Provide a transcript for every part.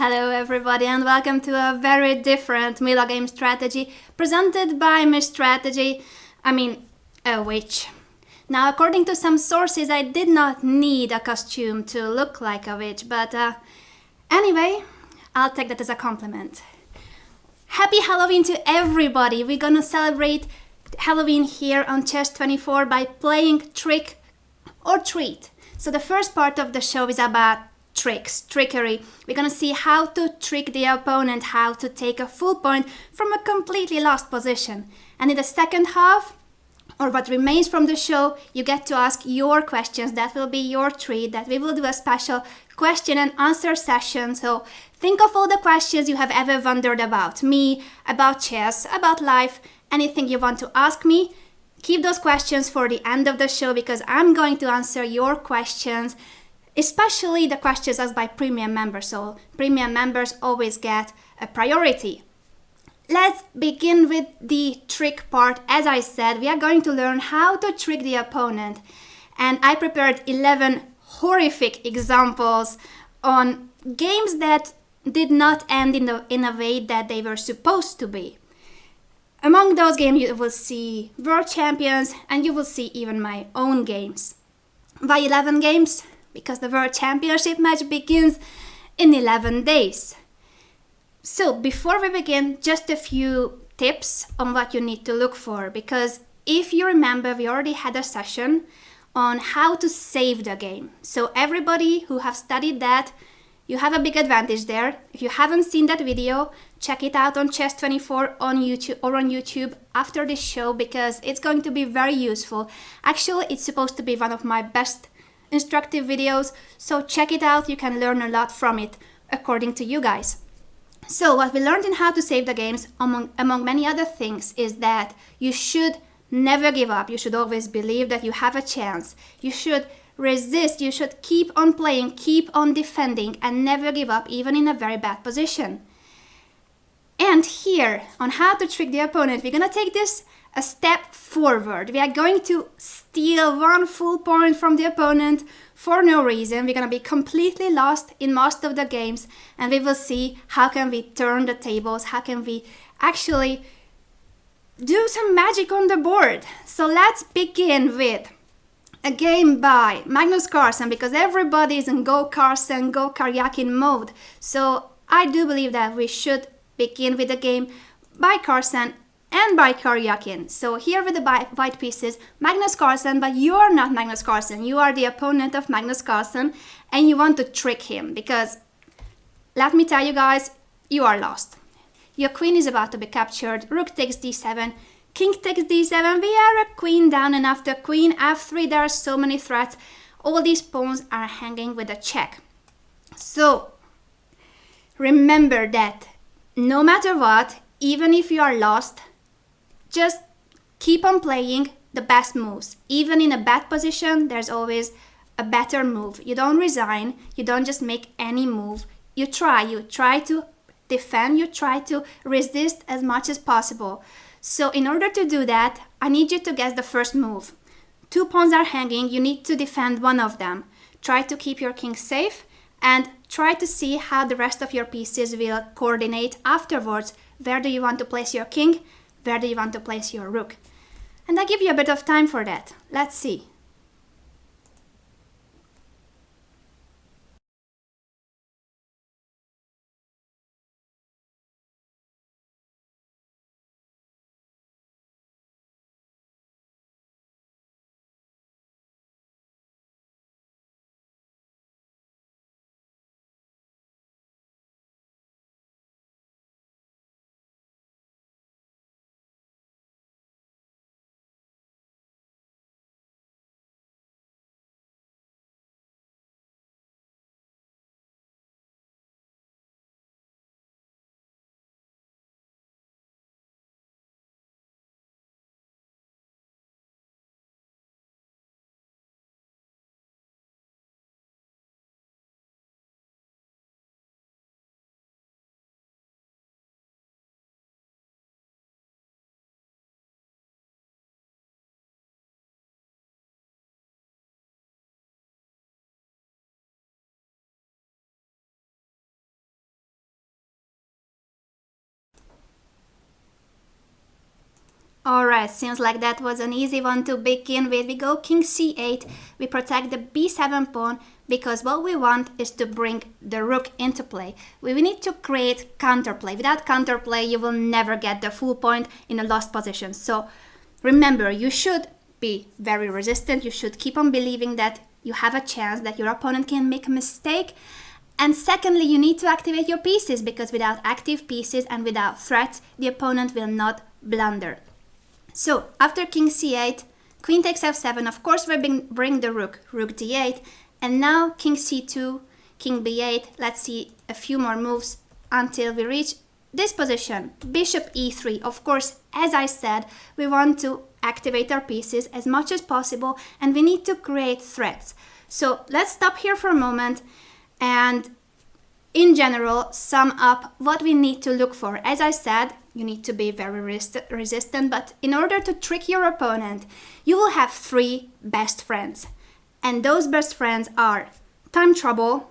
Hello everybody and welcome to a very different Middlegame strategy presented by Miss Strategy, a witch. Now, according to some sources, I did not need a costume to look like a witch, but anyway, I'll take that as a compliment. Happy Halloween to everybody! We're gonna celebrate Halloween here on Chess24 by playing Trick or Treat. So the first part of the show is about trickery. We're gonna see how to trick the opponent, how to take a full point from a completely lost position. And in the second half, or what remains from the show, you get to ask your questions. That will be your treat, that we will do a special question and answer session. So think of all the questions you have ever wondered about me, about chess, about life, anything you want to ask me. Keep those questions for the end of the show because I'm going to answer your questions, especially the questions asked by premium members. So premium members always get a priority. Let's begin with the trick part. As I said, we are going to learn how to trick the opponent. And I prepared 11 horrific examples on games that did not end in a way that they were supposed to be. Among those games, you will see world champions and you will see even my own games. Why 11 games? Because the World Championship match begins in 11 days. So before we begin, just a few tips on what you need to look for, because if you remember, we already had a session on how to save the game. So everybody who have studied that, you have a big advantage there. If you haven't seen that video, check it out on Chess24 on YouTube after this show because it's going to be very useful. Actually, it's supposed to be one of my best instructive videos, so check it out. You can learn a lot from it according to you guys. So what we learned in how to save the games, among many other things, is that you should never give up. You should always believe that you have a chance. You should resist. You should keep on playing, keep on defending, and never give up, even in a very bad position. And here, on how to trick the opponent, we're gonna take this a step forward. We are going to steal one full point from the opponent for no reason. We're going to be completely lost in most of the games and we will see how can we turn the tables, how can we actually do some magic on the board. So let's begin with a game by Magnus Carlsen because everybody is in go Carlsen, go Karjakin mode. So I do believe that we should begin with a game by Carlsen and by Karjakin. So here with the white pieces, Magnus Carlsen, but you are not Magnus Carlsen. You are the opponent of Magnus Carlsen and you want to trick him because, let me tell you guys, you are lost. Your queen is about to be captured, rook takes d7, king takes d7, we are a queen down and after queen f3 there are so many threats. All these pawns are hanging with a check. So remember that no matter what, even if you are lost, just keep on playing the best moves. Even in a bad position, there's always a better move. You don't resign. You don't just make any move. You try to defend. You try to resist as much as possible. So in order to do that, I need you to guess the first move. Two pawns are hanging. You need to defend one of them. Try to keep your king safe and try to see how the rest of your pieces will coordinate afterwards. Where do you want to place your king? Where do you want to place your rook? And I give you a bit of time for that. Let's see. Alright, seems like that was an easy one to begin with. We go king c8, we protect the b7 pawn because what we want is to bring the rook into play. We need to create counterplay. Without counterplay, you will never get the full point in a lost position. So remember, you should be very resistant. You should keep on believing that you have a chance, that your opponent can make a mistake. And secondly, you need to activate your pieces because without active pieces and without threats, the opponent will not blunder. So after king c8, queen takes f7, of course we bring the rook, rook d8, and now king c2, king b8. Let's see a few more moves until we reach this position, bishop e3. Of course, as I said, we want to activate our pieces as much as possible and we need to create threats. So let's stop here for a moment and in general sum up what we need to look for. As I said, you need to be very resistant, but in order to trick your opponent, you will have 3 best friends. And those best friends are time trouble,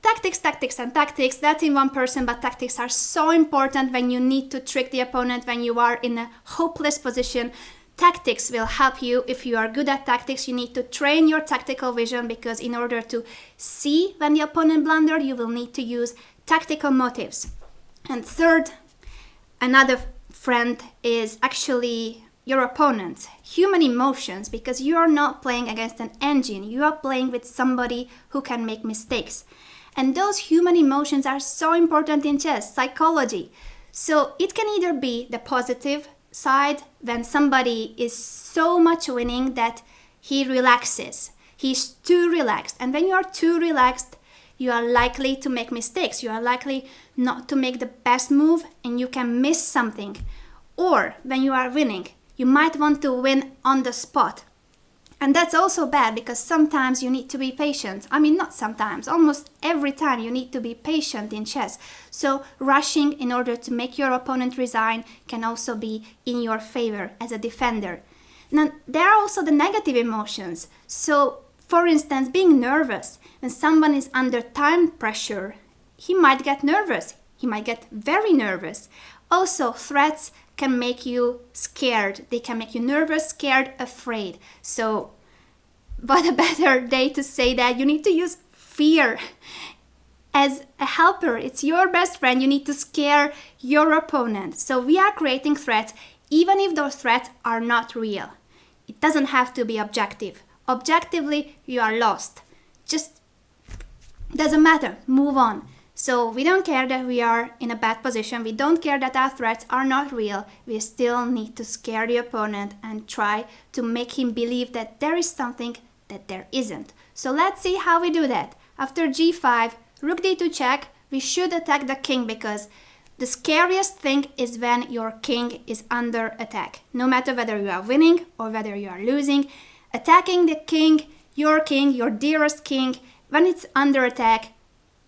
tactics, tactics, and tactics. That's in one person, but tactics are so important when you need to trick the opponent, when you are in a hopeless position. Tactics will help you. If you are good at tactics, you need to train your tactical vision because in order to see when the opponent blundered, you will need to use tactical motives. And third, another friend is actually your opponent, human emotions, because you are not playing against an engine, you are playing with somebody who can make mistakes. And those human emotions are so important in chess, psychology. So it can either be the positive side when somebody is so much winning that he relaxes, he's too relaxed. And when you are too relaxed, you are likely to make mistakes. You are likely not to make the best move and you can miss something. Or when you are winning, you might want to win on the spot. And that's also bad because sometimes you need to be patient. I mean, not sometimes, almost every time you need to be patient in chess. So rushing in order to make your opponent resign can also be in your favor as a defender. Now, there are also the negative emotions. So for instance, being nervous. When someone is under time pressure, he might get nervous. He might get very nervous. Also, threats can make you scared. They can make you nervous, scared, afraid. So, what a better day to say that? You need to use fear as a helper. It's your best friend. You need to scare your opponent. So, we are creating threats, even if those threats are not real. It doesn't have to be objective. Objectively, you are lost. Just doesn't matter. Move on. So we don't care that we are in a bad position. We don't care that our threats are not real. We still need to scare the opponent and try to make him believe that there is something that there isn't. So let's see how we do that. After g5, rook d2 check, we should attack the king because the scariest thing is when your king is under attack. No matter whether you are winning or whether you are losing, attacking the king, your dearest king, when it's under attack,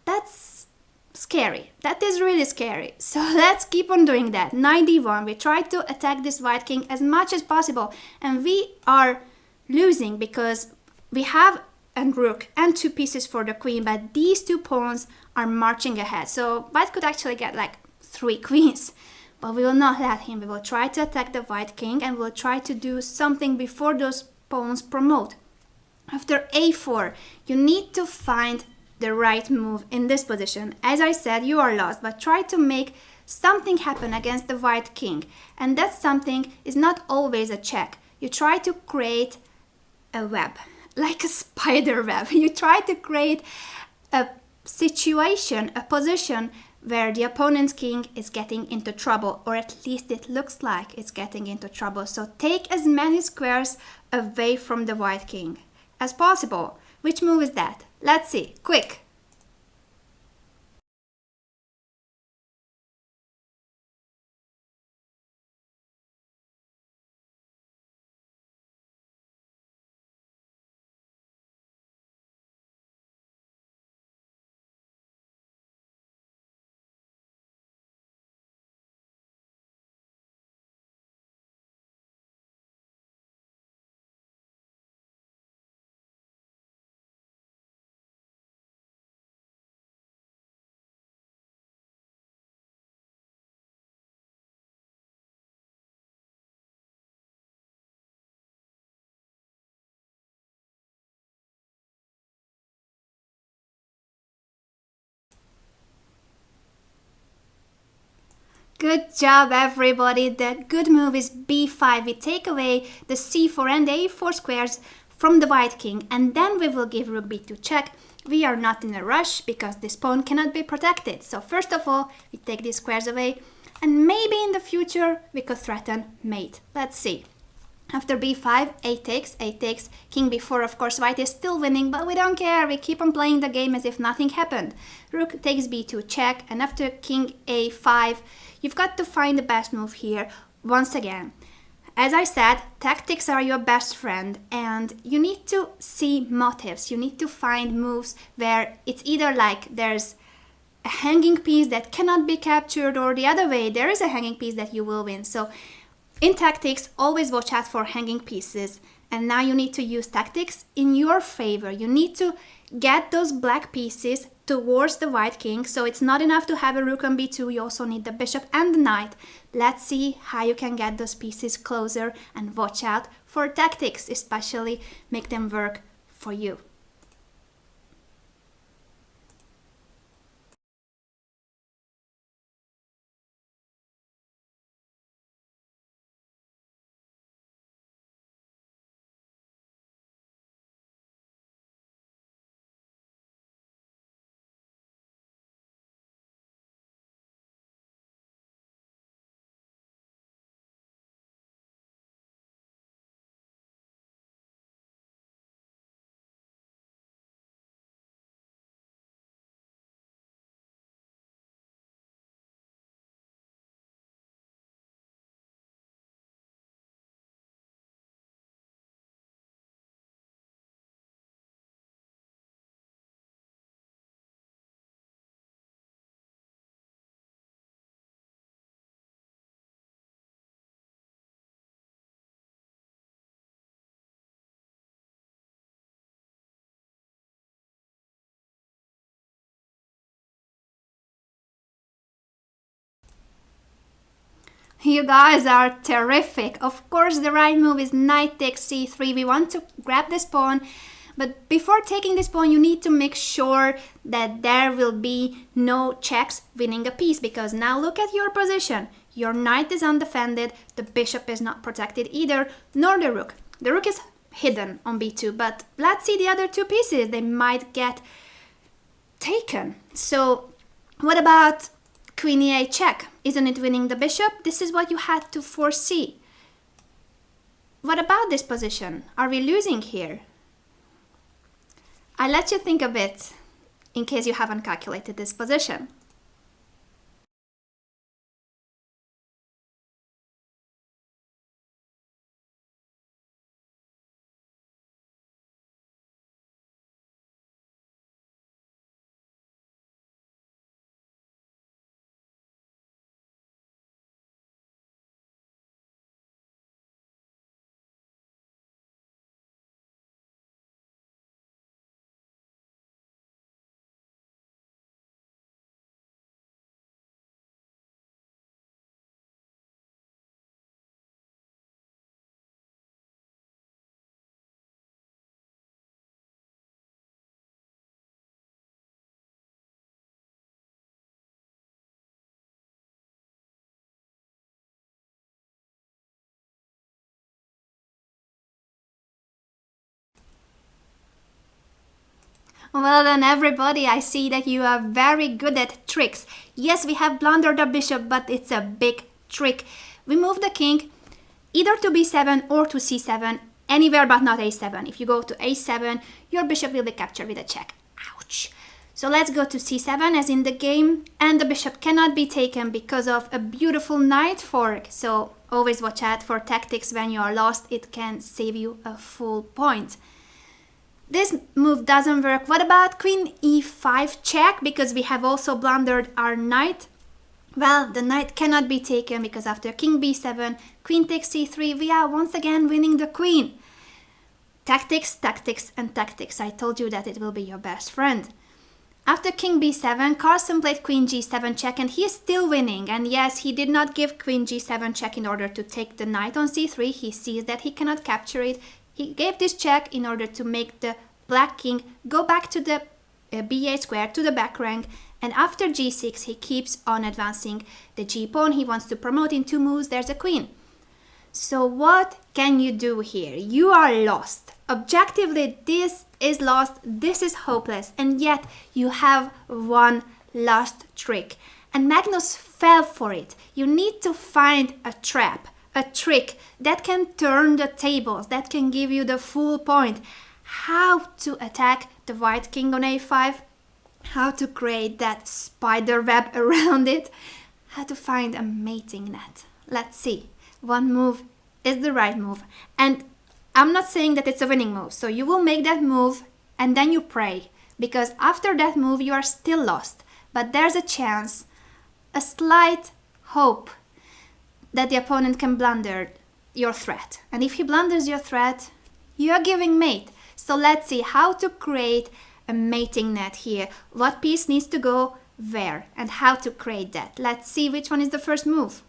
that's scary. That is really scary. So let's keep on doing that. Knight d1, we try to attack this white king as much as possible. And we are losing because we have a rook and 2 pieces for the queen, but these 2 pawns are marching ahead. So white could actually get like 3 queens. But we will not let him. We will try to attack the white king and we'll try to do something before those pawns promote. After a4, you need to find the right move in this position. As I said, you are lost, but try to make something happen against the white king. And that something is not always a check. You try to create a web, like a spider web. You try to create a situation, a position where the opponent's king is getting into trouble, or at least it looks like it's getting into trouble. So take as many squares away from the white king as possible. Which move is that? Let's see, quick. Good job, everybody. The good move is b5. We take away the c4 and a4 squares from the white king, and then we will give rook b2 check. We are not in a rush because this pawn cannot be protected. So first of all, we take these squares away, and maybe in the future we could threaten mate. Let's see. After b5, a takes, king b4. Of course, white is still winning, but we don't care. We keep on playing the game as if nothing happened. Rook takes b2 check, and after king a5, you've got to find the best move here. Once again, as I said, tactics are your best friend, and you need to see motives. You need to find moves where it's either like there's a hanging piece that cannot be captured, or the other way, there is a hanging piece that you will win. So in tactics, always watch out for hanging pieces. And now you need to use tactics in your favor. You need to get those black pieces towards the white king. So it's not enough to have a rook on b2. You also need the bishop and the knight. Let's see how you can get those pieces closer, and watch out for tactics, especially make them work for you. You guys are terrific. Of course, the right move is knight takes c3. We want to grab this pawn, but before taking this pawn, you need to make sure that there will be no checks winning a piece, because now look at your position. Your knight is undefended, the bishop is not protected either, nor the rook. The rook is hidden on b2, but let's see the other two pieces. They might get taken. So what about queen e8 check? Isn't it winning the bishop? This is what you had to foresee. What about this position? Are we losing here? I'll let you think a bit in case you haven't calculated this position. Well done, everybody. I see that you are very good at tricks. Yes, we have blundered the bishop, but it's a big trick. We move the king either to b7 or to c7, anywhere but not a7. If you go to a7, your bishop will be captured with a check. Ouch. So let's go to c7 as in the game, and the bishop cannot be taken because of a beautiful knight fork. So always watch out for tactics when you are lost. It can save you a full point. This move doesn't work. What about queen e5 check? Because we have also blundered our knight. Well, the knight cannot be taken because after king b7, queen takes c3, we are once again winning the queen. Tactics, tactics, and tactics. I told you that it will be your best friend. After king b7, Carlsen played queen g7 check, and he is still winning. And yes, he did not give queen g7 check in order to take the knight on c3. He sees that he cannot capture it. He gave this check in order to make the black king go back to the b8 square to the back rank, and after g6 he keeps on advancing the g pawn. He wants to promote in 2 moves. There's a queen. So what can you do here? You are lost. Objectively, this is lost, this is hopeless, and yet you have one last trick. And Magnus fell for it. You need to find a trap, a trick that can turn the tables, that can give you the full point. How to attack the white king on a5, how to create that spider web around it, how to find a mating net. Let's see. One move is the right move. And I'm not saying that it's a winning move. So you will make that move and then you pray. Because after that move you are still lost. But there's a chance, a slight hope that the opponent can blunder your threat. And if he blunders your threat, you are giving mate. So let's see how to create a mating net here. What piece needs to go where and how to create that. Let's see which one is the first move.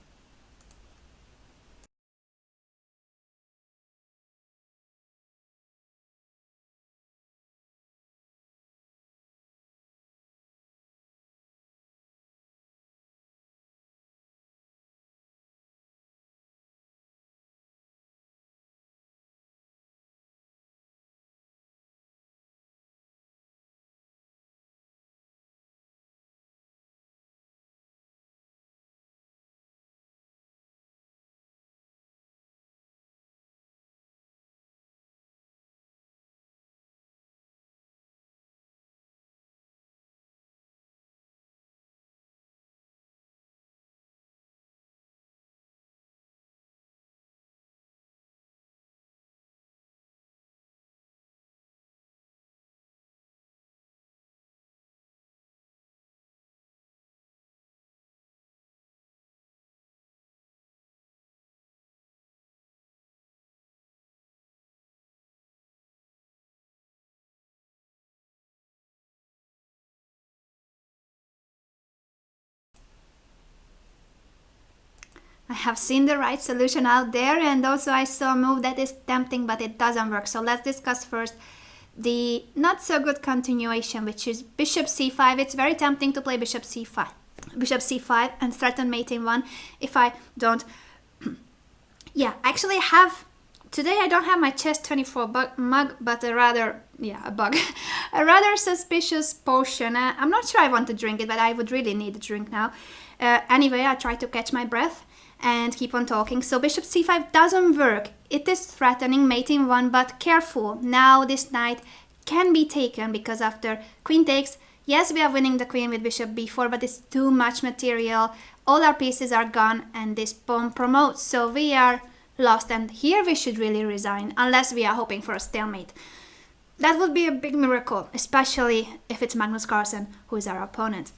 I have seen the right solution out there, and also I saw a move that is tempting but it doesn't work. So let's discuss first the not so good continuation, which is bishop c5. It's very tempting to play bishop c5 and threaten mate in 1 if I don't. Yeah, actually I have today I don't have my chess 24 mug, but a rather a bug a rather suspicious potion. I'm not sure I want to drink it, but I would really need a drink now. Anyway, I try to catch my breath and keep on talking. So bishop c5 doesn't work. It is threatening mate in 1, but careful. Now this knight can be taken because after queen takes, yes, we are winning the queen with bishop b4, but it's too much material. All our pieces are gone and this pawn promotes. So we are lost, and here we should really resign unless we are hoping for a stalemate. That would be a big miracle, especially if it's Magnus Carlsen who is our opponent.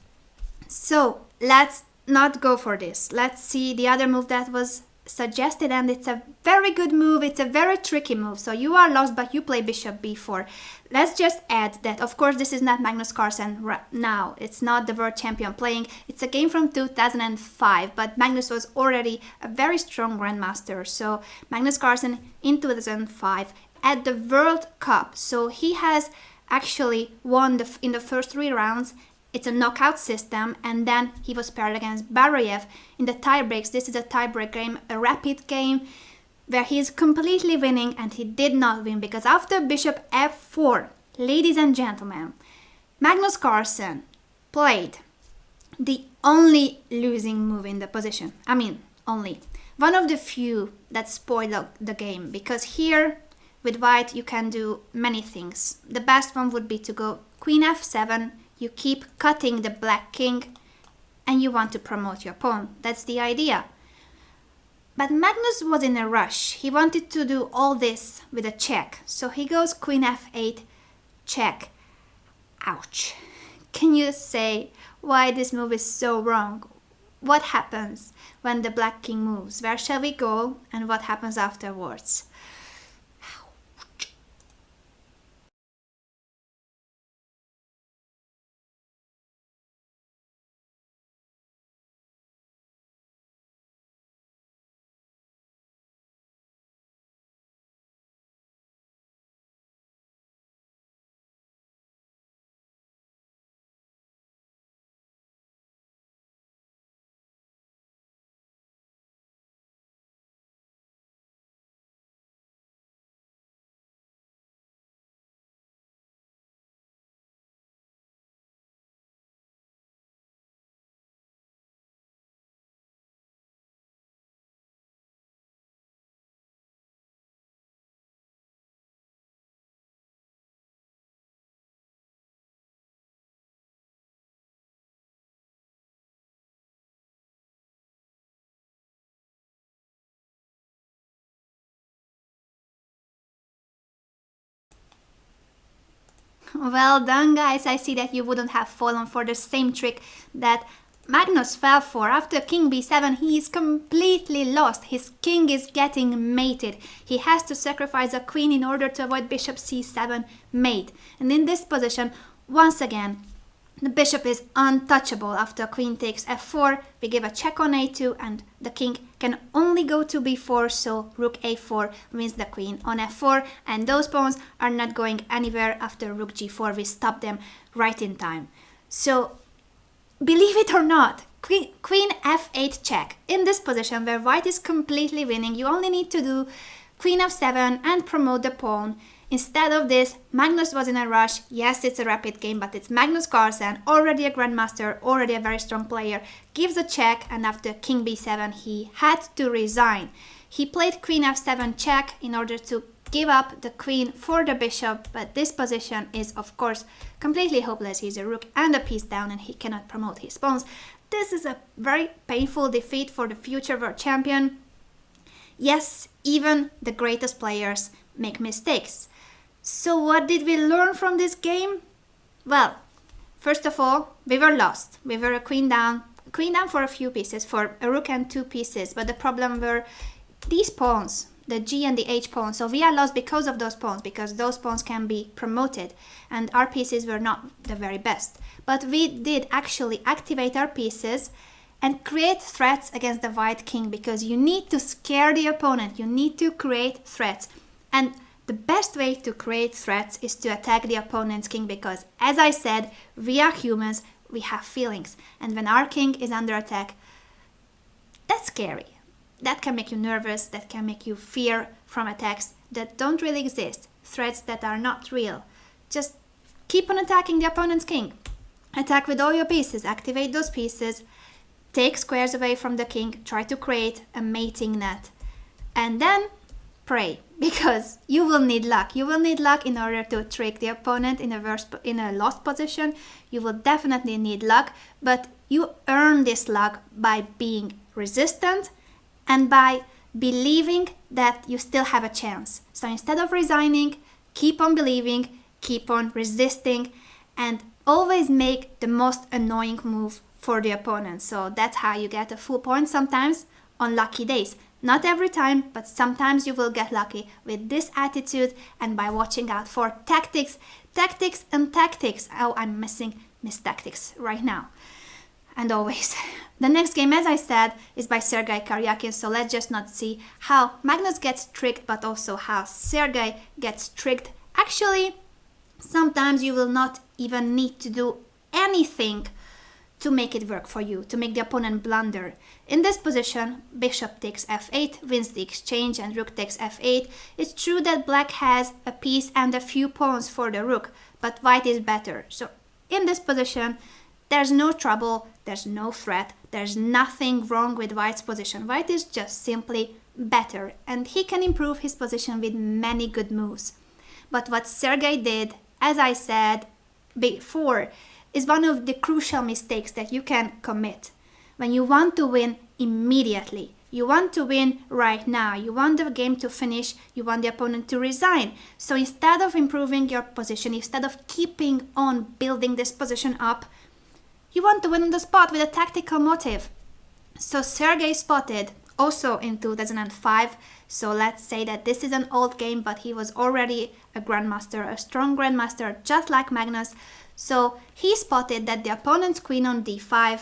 So let's not go for this. Let's see the other move that was suggested, and it's a very good move. It's a very tricky move. So you are lost, but you play bishop b4. Let's just add that, of course, this is not Magnus Carlsen now. It's not the world champion playing. It's a game from 2005, but Magnus was already a very strong grandmaster. So Magnus Carlsen in 2005 at the World Cup. So he has actually won in the first 3 rounds. It's a knockout system, and then he was paired against Baryaev in the tiebreaks. This is a tiebreak game, a rapid game, where he is completely winning, and he did not win because after bishop f4, ladies and gentlemen, Magnus Carlsen played the only losing move in the position. I mean, only. One of the few that spoiled the game, because here with white you can do many things. The best one would be to go queen f7, you keep cutting the black king, and you want to promote your pawn. That's the idea. But Magnus was in a rush. He wanted to do all this with a check. So he goes queen f8, check. Ouch. Can you say why this move is so wrong? What happens when the black king moves? Where shall we go, and what happens afterwards? Well done, guys. I see that you wouldn't have fallen for the same trick that Magnus fell for. After king b7, he is completely lost. His king is getting mated. He has to sacrifice a queen in order to avoid bishop c7 mate. And in this position, once again, the bishop is untouchable. After queen takes f4, we give a check on a2, and the king can only go to b4, so rook a4 wins the queen on f4, and those pawns are not going anywhere. After rook g4, we stop them right in time. So, believe it or not, queen f8 check. In this position where white is completely winning, you only need to do queen f7 and promote the pawn. Instead of this, Magnus was in a rush. Yes, it's a rapid game, but it's Magnus Carlsen, already a grandmaster, already a very strong player, gives a check, and after king b7, he had to resign. He played queen f7 check in order to give up the queen for the bishop, but this position is, of course, completely hopeless. He's a rook and a piece down, and he cannot promote his pawns. This is a very painful defeat for the future world champion. Yes, even the greatest players make mistakes. So what did we learn from this game? Well, first of all, we were lost. We were a queen down for a few pieces, for a rook and 2 pieces, but the problem were these pawns, the g and the h pawns. So we are lost because of those pawns, because those pawns can be promoted, and our pieces were not the very best. But we did actually activate our pieces and create threats against the white king, because you need to scare the opponent, you need to create threats. And the best way to create threats is to attack the opponent's king, because, as I said, we are humans, we have feelings, and when our king is under attack, that's scary. That can make you nervous, that can make you fear from attacks that don't really exist, threats that are not real. Just keep on attacking the opponent's king. Attack with all your pieces, activate those pieces, take squares away from the king, try to create a mating net, and then pray, because you will need luck. You will need luck in order to trick the opponent in a lost position. You will definitely need luck, but you earn this luck by being resistant and by believing that you still have a chance. So instead of resigning, keep on believing, keep on resisting, and always make the most annoying move for the opponent. So that's how you get a full point sometimes on lucky days. Not every time, but sometimes you will get lucky with this attitude and by watching out for tactics. Oh, I'm missing Miss Tactics right now. And always. The next game, as I said, is by Sergey Karjakin, so let's just not see how Magnus gets tricked, but also how Sergey gets tricked. Actually, sometimes you will not even need to do anything to make it work for you, to make the opponent blunder. In this position, bishop takes f8, wins the exchange, and rook takes f8. It's true that black has a piece and a few pawns for the rook, but white is better. So in this position, there's no trouble, there's no threat, there's nothing wrong with white's position. White is just simply better, and he can improve his position with many good moves. But what Sergey did, as I said before, is one of the crucial mistakes that you can commit. When you want to win immediately, you want to win right now, you want the game to finish, you want the opponent to resign. So instead of improving your position, instead of keeping on building this position up, you want to win on the spot with a tactical motive. So Sergey spotted also in 2005, so let's say that this is an old game, but he was already a grandmaster, a strong grandmaster, just like Magnus. So he spotted that the opponent's queen on d5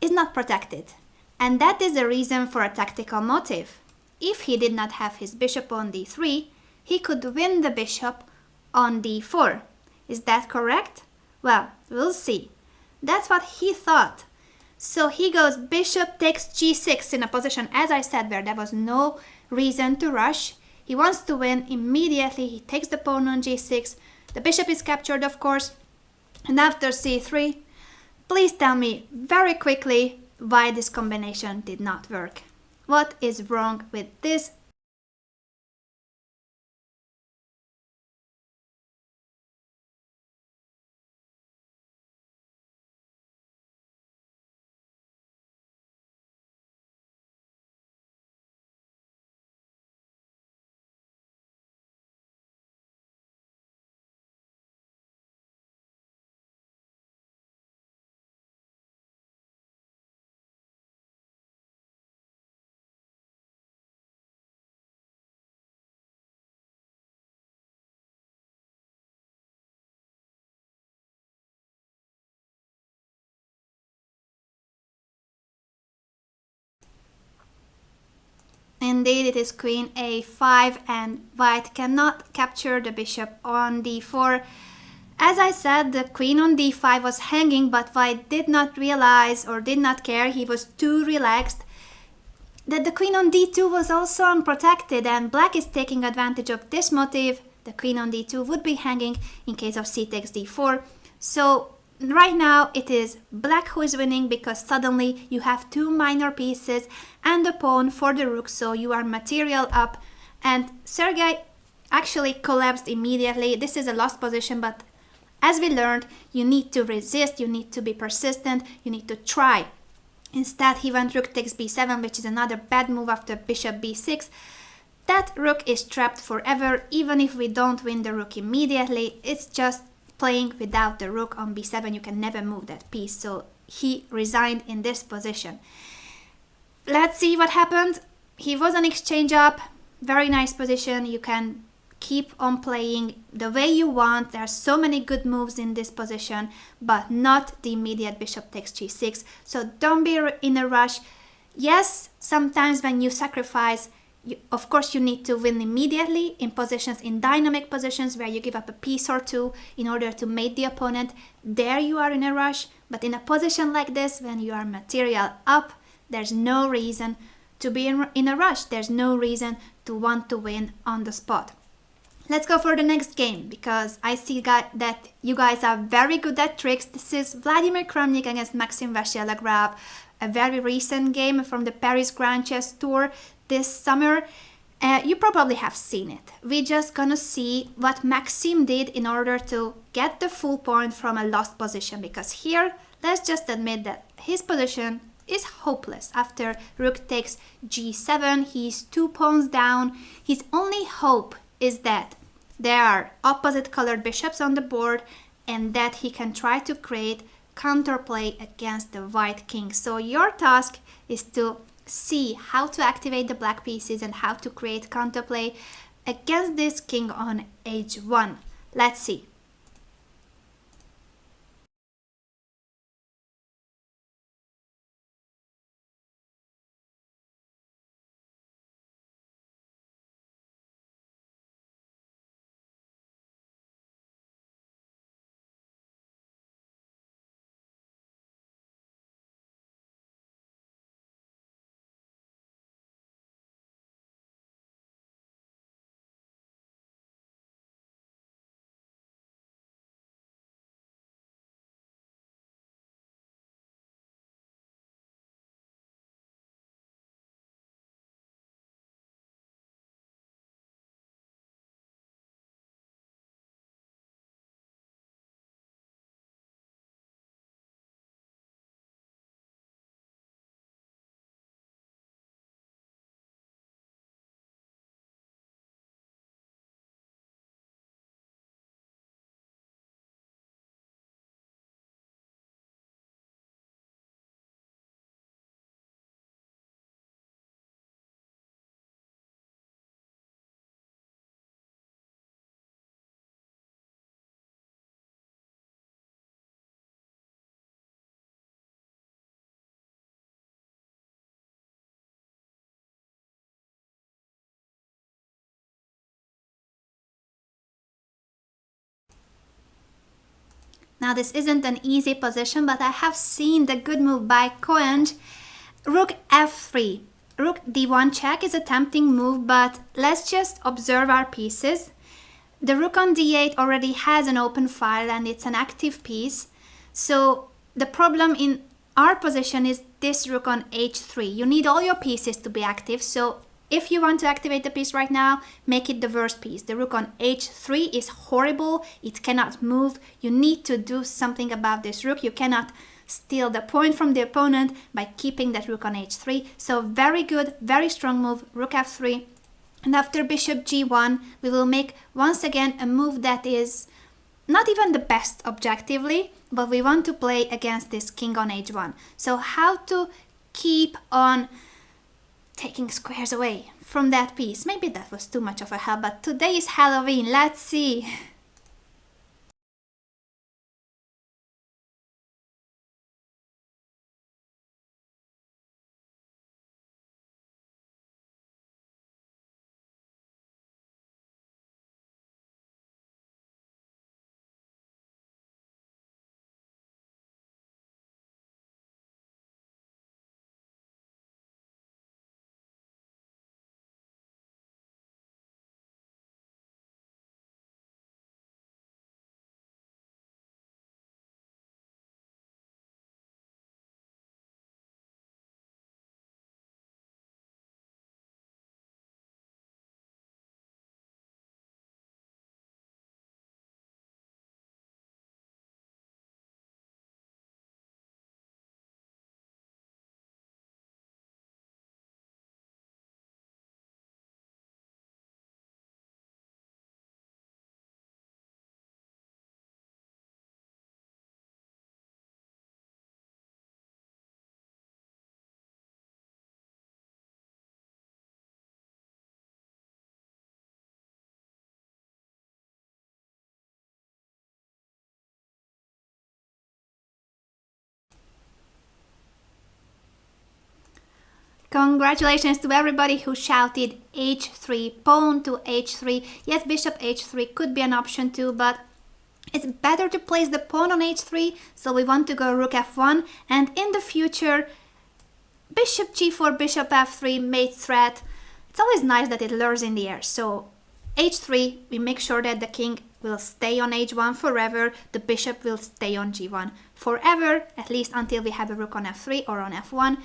is not protected. And that is a reason for a tactical motive. If he did not have his bishop on d3, he could win the bishop on d4. Is that correct? Well, we'll see. That's what he thought. So he goes bishop takes g6 in a position, as I said, where there was no reason to rush. He wants to win immediately. He takes the pawn on g6. The bishop is captured, of course. And after c3, please tell me very quickly why this combination did not work. What is wrong with this indeed it is queen a5 and white cannot capture the bishop on d4. As I said, the queen on d5 was hanging, but white did not realize or did not care, he was too relaxed, that the queen on d2 was also unprotected, and black is taking advantage of this motive. The queen on d2 would be hanging in case of c takes d4. So right now it is black who is winning, because suddenly you have two minor pieces and a pawn for the rook, so you are material up. And Sergey actually collapsed immediately. This is a lost position, but as we learned, you need to resist, you need to be persistent, you need to try. Instead, he went rook takes b7, which is another bad move after bishop b6. That rook is trapped forever, even if we don't win the rook immediately. It's just playing without the rook on b7. You can never move that piece, so he resigned in this position. Let's see what happened. He was on exchange up, very nice position. You can keep on playing the way you want. There are so many good moves in this position, but not the immediate bishop takes g6. So don't be in a rush. Yes, sometimes when you sacrifice, of course you need to win immediately in positions, in dynamic positions where you give up a piece or two in order to mate the opponent. There you are in a rush, but in a position like this, when you are material up, there's no reason to be in a rush. There's no reason to want to win on the spot. Let's go for the next game, because I see that you guys are very good at tricks. This is Vladimir Kramnik against Maxim Vachier-Lagrave, a very recent game from the Paris Grand Chess Tour this summer. You probably have seen it. We're just gonna see what Maxim did in order to get the full point from a lost position, because here, let's just admit that his position is hopeless. After rook takes g7, he's 2 pawns down. His only hope is that there are opposite colored bishops on the board and that he can try to create counterplay against the white king. So your task is to see how to activate the black pieces and how to create counterplay against this king on h1. Let's see. Now this isn't an easy position, but I have seen the good move by Koenj. Rook f3. Rook d1 check is a tempting move, but let's just observe our pieces. The rook on d8 already has an open file and it's an active piece. So the problem in our position is this rook on h3. You need all your pieces to be active, so if you want to activate the piece right now, make it the worst piece. The rook on h3 is horrible. It cannot move. You need to do something about this rook. You cannot steal the point from the opponent by keeping that rook on h3. So very good, very strong move, rook f3. And after bishop g1, we will make once again a move that is not even the best objectively, but we want to play against this king on h1. So how to keep on taking squares away from that piece. Maybe that was too much of a help, but today is Halloween. Let's see. Congratulations to everybody who shouted h3, pawn to h3. Yes, bishop h3 could be an option too, but it's better to place the pawn on h3, so we want to go rook f1, and in the future, bishop g4, bishop f3, mate threat. It's always nice that it lures in the air, so h3, we make sure that the king will stay on h1 forever, the bishop will stay on g1 forever, at least until we have a rook on f3 or on f1.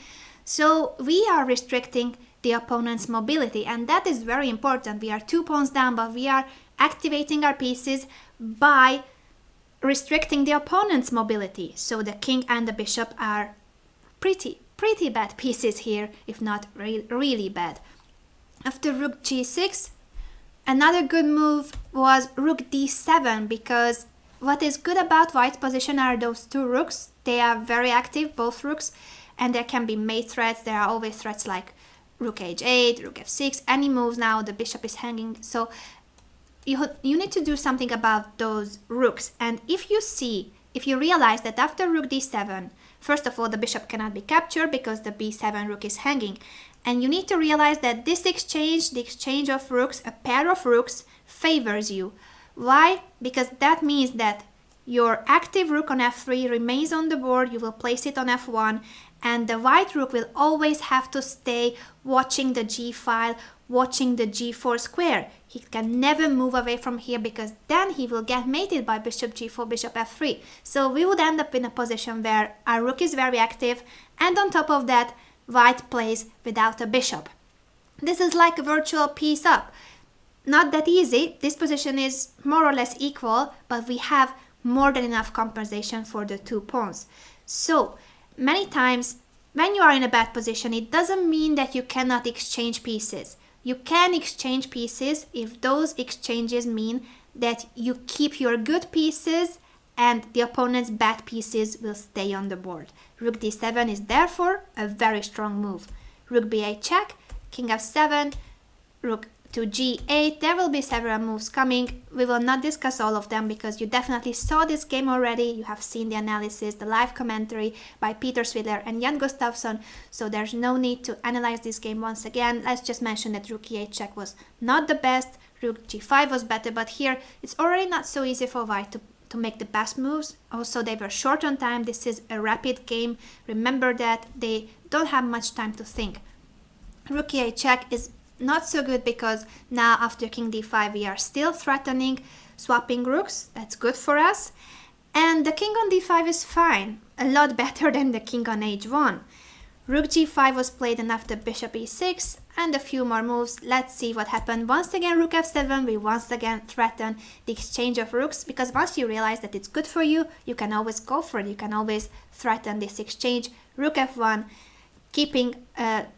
So we are restricting the opponent's mobility, and that is very important. We are 2 pawns down, but we are activating our pieces by restricting the opponent's mobility. So the king and the bishop are pretty bad pieces here, if not really bad. After rook g6, another good move was rook d7, because what is good about white's position are those 2 rooks. They are very active, both rooks, and there can be mate threats. There are always threats like rook h8, rook f6, any moves now, the bishop is hanging. So you need to do something about those rooks. And if you realize that after rook d7, first of all, the bishop cannot be captured because the b7 rook is hanging. And you need to realize that this exchange, the exchange of rooks, a pair of rooks, favors you. Why? Because that means that your active rook on f3 remains on the board, you will place it on f1, and the white rook will always have to stay watching the g file, watching the g4 square. He can never move away from here, because then he will get mated by bishop g4, bishop f3. So we would end up in a position where our rook is very active, and on top of that, white plays without a bishop. This is like a virtual piece up. Not that easy. This position is more or less equal, but we have more than enough compensation for the 2 pawns. So many times when you are in a bad position, it doesn't mean that you cannot exchange pieces. You can exchange pieces if those exchanges mean that you keep your good pieces and the opponent's bad pieces will stay on the board. Rook d7 is therefore a very strong move. Rook b8 check, king f7, rook to g8. There will be several moves coming. We will not discuss all of them because you definitely saw this game already. You have seen the analysis, the live commentary by Peter Swidler and Jan Gustafsson, so there's no need to analyze this game once again. Let's just mention that rook e8 check was not the best, rook g5 was better, but here it's already not so easy for white to make the best moves. Also, they were short on time. This is a rapid game. Remember that they don't have much time to think. Rook e8 check is not so good because now after king d5 we are still threatening swapping rooks. That's good for us. And the king on d5 is fine, a lot better than the king on h1. Rook g5 was played, and after bishop e6 and a few more moves, let's see what happened. Once again rook f7, we once again threaten the exchange of rooks, because once you realize that it's good for you, you can always go for it. You can always threaten this exchange. Rook f1, keeping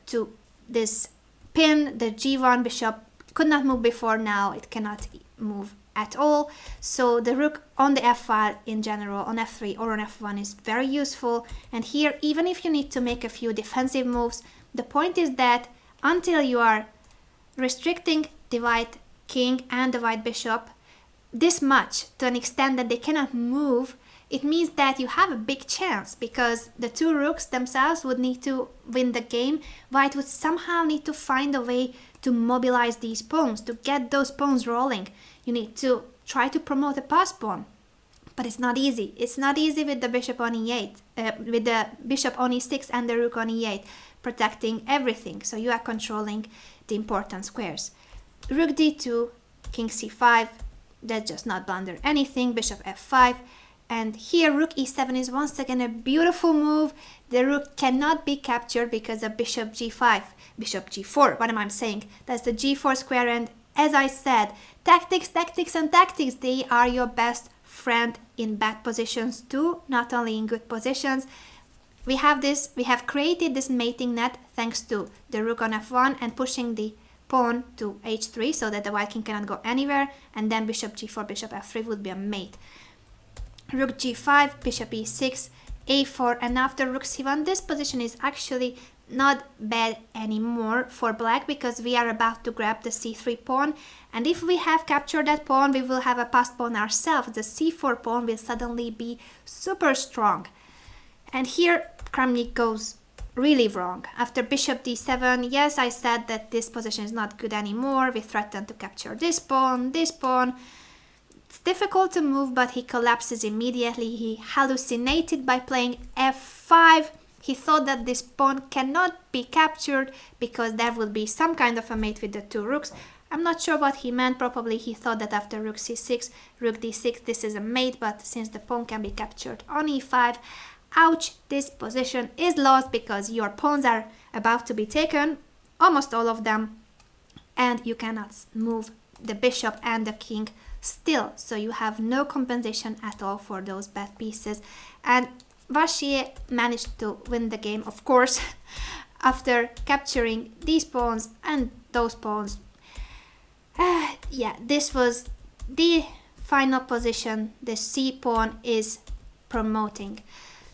to this pin. The g1 bishop could not move before, now it cannot move at all. So the rook on the f file in general, on f3 or on f1, is very useful. And here, even if you need to make a few defensive moves, the point is that until you are restricting the white king and the white bishop this much, to an extent that they cannot move, it means that you have a big chance, because the 2 rooks themselves would need to win the game. White would somehow need to find a way to mobilize these pawns, to get those pawns rolling. You need to try to promote a pass pawn, but it's not easy. It's not easy with the bishop on e8, with the bishop on e6 and the rook on e8, protecting everything. So you are controlling the important squares. Rook d2, king c5, that's just not blunder anything. Bishop f5. And here rook e7 is once again a beautiful move. The rook cannot be captured because of bishop g5, bishop g4. What am I saying? That's the g4 square, and as I said, tactics, and tactics, they are your best friend in bad positions too, not only in good positions. We have created this mating net thanks to the rook on f1 and pushing the pawn to h3 so that the white king cannot go anywhere, and then bishop g4, bishop f3 would be a mate. Rook g5, bishop e6, a4, and after rook c1, this position is actually not bad anymore for black, because we are about to grab the c3 pawn, and if we have captured that pawn, we will have a passed pawn ourselves. The c4 pawn will suddenly be super strong. And here Kramnik goes really wrong. After bishop d7, yes, I said that this position is not good anymore. We threatened to capture this pawn, this pawn. It's difficult to move, but he collapses immediately. He hallucinated by playing f5. He thought that this pawn cannot be captured because there would be some kind of a mate with the two rooks. I'm not sure what he meant. Probably he thought that after rook c6, rook d6, this is a mate, but since the pawn can be captured on e5, ouch, this position is lost because your pawns are about to be taken, almost all of them, and you cannot move the bishop and the king still, so you have no compensation at all for those bad pieces. And Vachier managed to win the game, of course, after capturing these pawns and those pawns. Yeah, this was the final position the c pawn is promoting.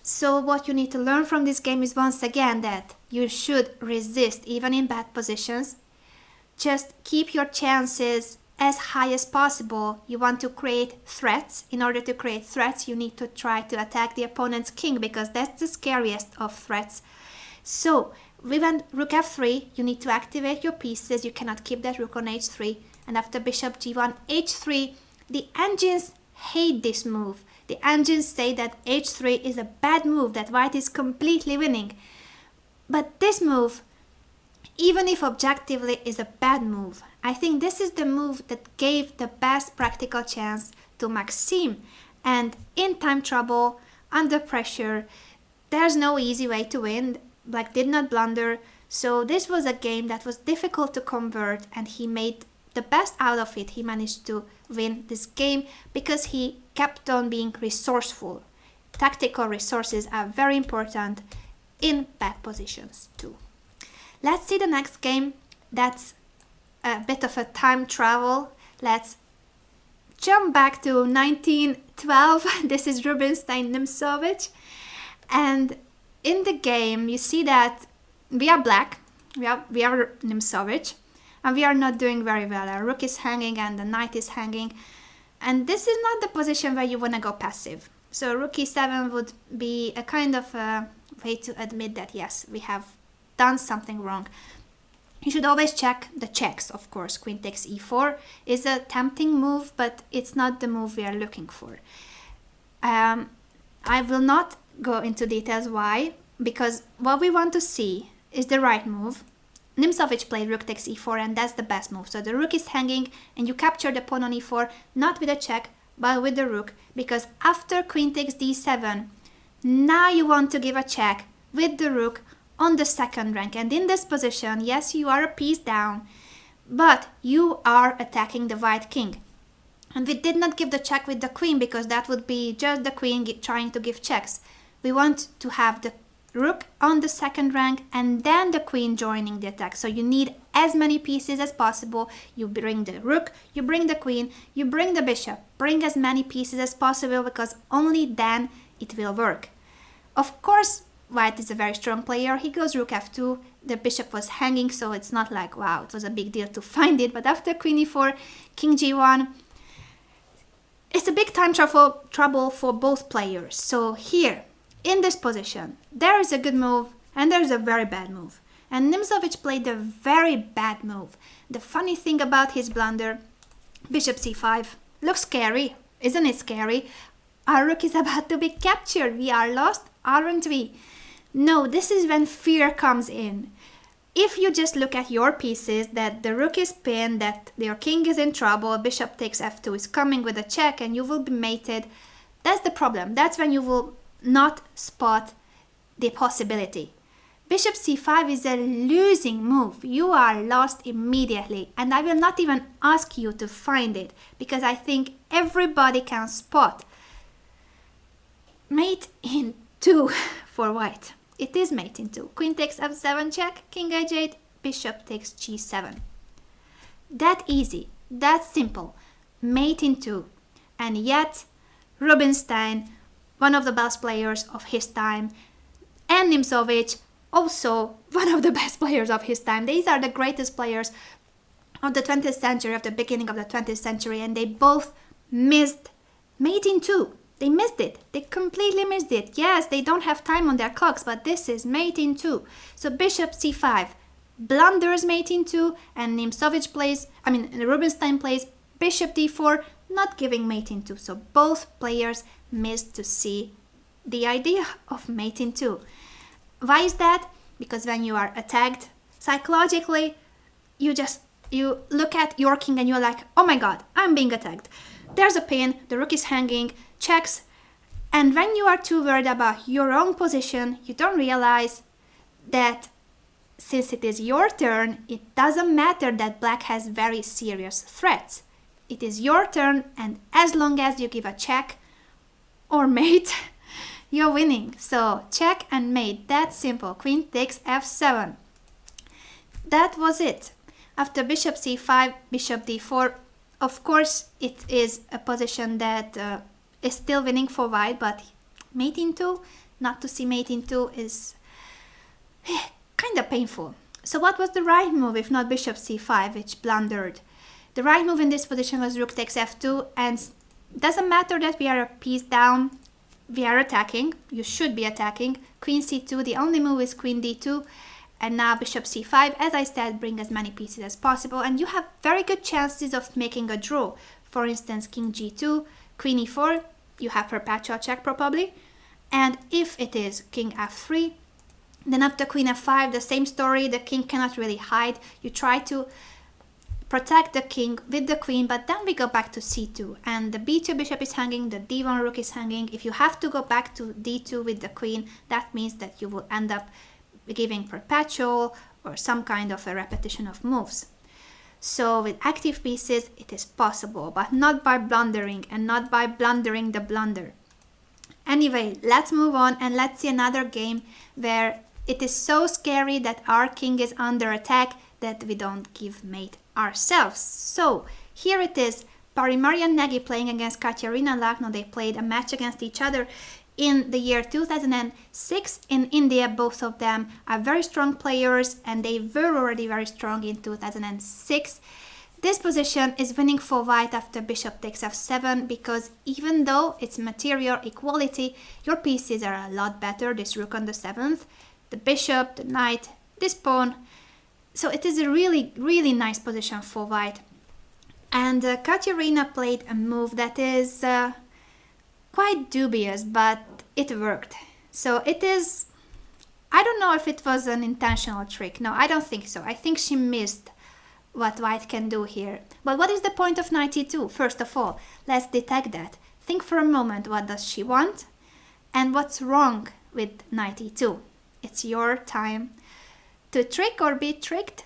So what you need to learn from this game is once again that you should resist even in bad positions. Just keep your chances as high as possible. You want to create threats. In order to create threats, you need to try to attack the opponent's king because that's the scariest of threats. So with rook f3, you need to activate your pieces. You cannot keep that rook on h3. And after bishop g1, h3, the engines hate this move. The engines say that h3 is a bad move, that white is completely winning. But this move, even if objectively is a bad move, I think this is the move that gave the best practical chance to Maxime. And in time trouble, under pressure, there's no easy way to win. Black did not blunder, so this was a game that was difficult to convert, and he made the best out of it. He managed to win this game because he kept on being resourceful. Tactical resources are very important in bad positions too. Let's see the next game. That's a bit of a time travel. Let's jump back to 1912. This is Rubinstein-Nimzowitsch. And in the game, you see that we are black. We are Nimzowitsch. And we are not doing very well. Our rook is hanging and the knight is hanging. And this is not the position where you want to go passive. So rook e7 would be a kind of a way to admit that, yes, we have done something wrong. You should always check the checks, of course. Queen takes e4 is a tempting move, but it's not the move we are looking for. I will not go into details why, because what we want to see is the right move. Nimzowitsch played rook takes e4, and that's the best move. So the rook is hanging and you capture the pawn on e4, not with a check, but with the rook, because after queen takes d7, now you want to give a check with the rook on the second rank. And in this position, yes, you are a piece down, but you are attacking the white king. And we did not give the check with the queen because that would be just the queen trying to give checks. We want to have the rook on the second rank and then the queen joining the attack. So you need as many pieces as possible. You bring the rook, you bring the queen, you bring the bishop. Bring as many pieces as possible because only then it will work. Of course, white is a very strong player. He goes rook f2. The bishop was hanging, so it's not like, wow, it was a big deal to find it. But after queen e4, king g1, it's a big time trouble for both players. So here, in this position, there is a good move and there is a very bad move. And Nimzowitsch played a very bad move. The funny thing about his blunder, bishop c5, looks scary. Isn't it scary? Our rook is about to be captured. We are lost, aren't we? No, this is when fear comes in. If you just look at your pieces, that the rook is pinned, that your king is in trouble, bishop takes f2 is coming with a check and you will be mated, that's the problem. That's when you will not spot the possibility. Bishop c5 is a losing move. You are lost immediately, and I will not even ask you to find it because I think everybody can spot. Mate in 2 for white. It is mate in 2. Queen takes f7 check, king h8, bishop takes g7. That easy, that simple. Mate in 2. And yet Rubinstein, one of the best players of his time, and Nimzowitsch, also one of the best players of his time. These are the greatest players of the 20th century, of the beginning of the 20th century, and they both missed mate in 2. They missed it. They completely missed it. Yes, they don't have time on their clocks, but this is mate in 2. So bishop c5, blunders mate in 2, and Rubinstein plays bishop d4, not giving mate in 2. So both players missed to see the idea of mate in 2. Why is that? Because when you are attacked, psychologically, you look at your king and you're like, oh my god, I'm being attacked. There's a pin, the rook is hanging, checks, and when you are too worried about your own position, you don't realize that since it is your turn, it doesn't matter that black has very serious threats. It is your turn, and as long as you give a check or mate, you're winning. So check and mate, that's simple. Queen takes f7. That was it. After bishop c5, bishop d4, of course, it is a position that is still winning for white, but mate in 2, not to see mate in 2 is kind of painful. So what was the right move if not bishop c5, which blundered? The right move in this position was rook takes f2, and doesn't matter that we are a piece down, we are attacking, you should be attacking. Queen c2, the only move is queen d2, and now bishop c5, as I said, bring as many pieces as possible, and you have very good chances of making a draw. For instance, king g2, queen e4, you have perpetual check probably, and if it is king f3, then after queen f5, the same story, the king cannot really hide. You try to protect the king with the queen, but then we go back to c2, and the b2 bishop is hanging, the d1 rook is hanging. If you have to go back to d2 with the queen, that means that you will end up giving perpetual or some kind of a repetition of moves. So with active pieces, it is possible, but not by blundering and not by blundering the blunder. Anyway, let's move on and let's see another game where it is so scary that our king is under attack that we don't give mate ourselves. So here it is, Parimari and Nagy playing against Katerina and Lachno. They played a match against each other in the year 2006 in India. Both of them are very strong players, and they were already very strong in 2006. This position is winning for white after bishop takes f7, because even though it's material equality, your pieces are a lot better. This rook on the 7th, the bishop, the knight, this pawn. So it is a really, really nice position for white. And Katerina played a move that is quite dubious, but it worked. So it is, I don't know if it was an intentional trick. No, I don't think so. I think she missed what white can do here. But what is the point of knight e2? First of all, let's detect that. Think for a moment, what does she want? And what's wrong with knight e2? It's your time to trick or be tricked.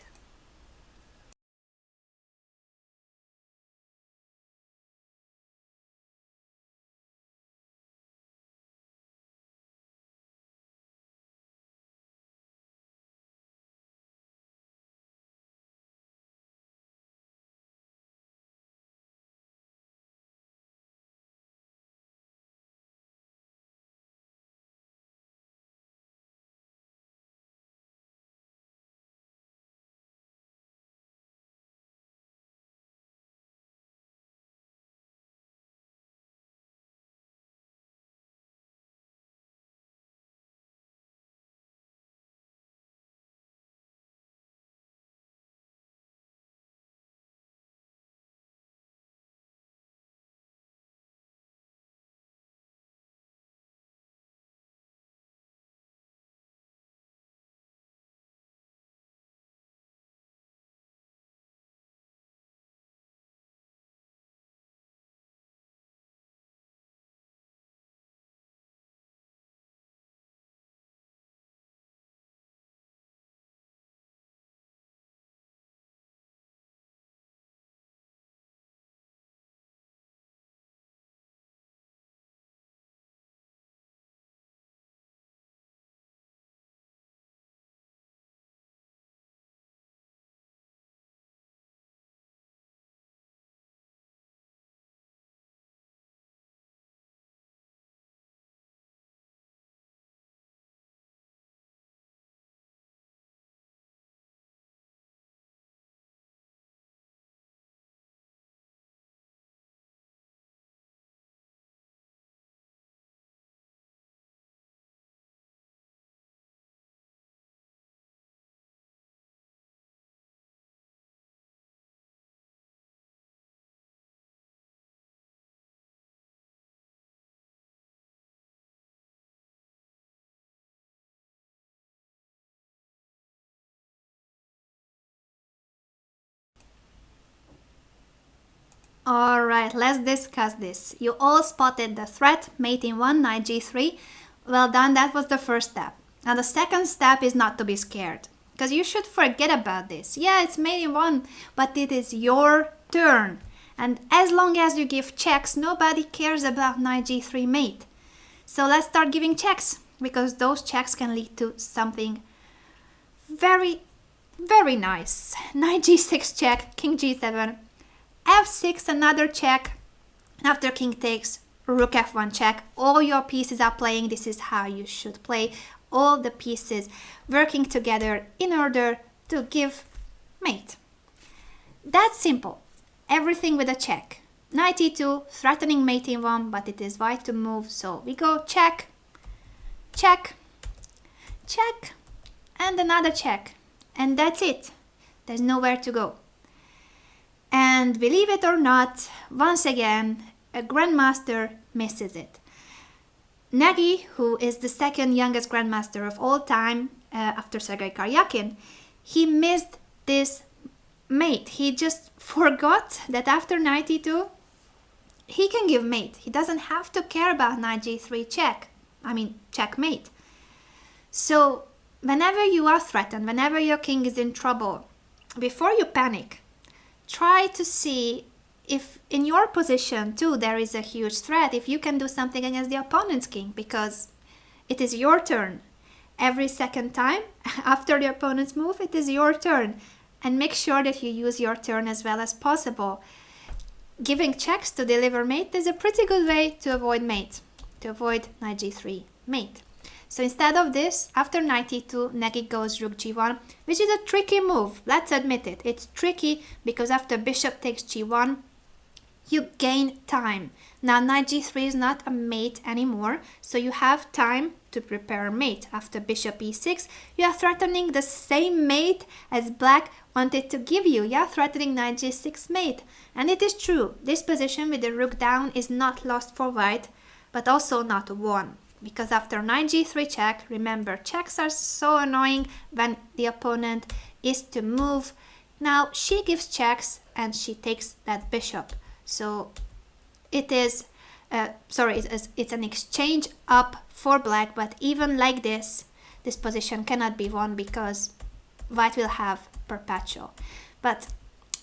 Alright, let's discuss this. You all spotted the threat, mate in 1, knight g3. Well done, that was the first step. Now the second step is not to be scared, because you should forget about this. Yeah, it's mate in 1, but it is your turn. And as long as you give checks, nobody cares about knight g3 mate. So let's start giving checks, because those checks can lead to something very, very nice. Knight g6 check, king g7, f6 another check, after king takes, rook f1 check. All your pieces are playing, this is how you should play. All the pieces working together in order to give mate. That's simple. Everything with a check. Knight e2, threatening mate in 1, but it is white to move, so we go check, check, check, and another check. And that's it. There's nowhere to go. And believe it or not, once again, a grandmaster misses it. Nagy, who is the second youngest grandmaster of all time after Sergey Karjakin, he missed this mate. He just forgot that after knight e2, he can give mate. He doesn't have to care about knight g3 checkmate. So whenever you are threatened, whenever your king is in trouble, before you panic, try to see if in your position too there is a huge threat, if you can do something against the opponent's king, because it is your turn. Every second time after the opponent's move, it is your turn. And make sure that you use your turn as well as possible. Giving checks to deliver mate is a pretty good way to avoid mate, to avoid knight g3 mate. So instead of this, after knight e2, Nagy goes rook g1, which is a tricky move, let's admit it. It's tricky because after bishop takes g1, you gain time. Now knight g3 is not a mate anymore, so you have time to prepare mate. After bishop e6, you are threatening the same mate as black wanted to give you. You are threatening knight g6 mate. And it is true, this position with the rook down is not lost for white, but also not won. Because after knight g3 check, remember, checks are so annoying when the opponent is to move. Now she gives checks and she takes that bishop. So it is, it's an exchange up for black, but even like this position cannot be won because white will have perpetual. But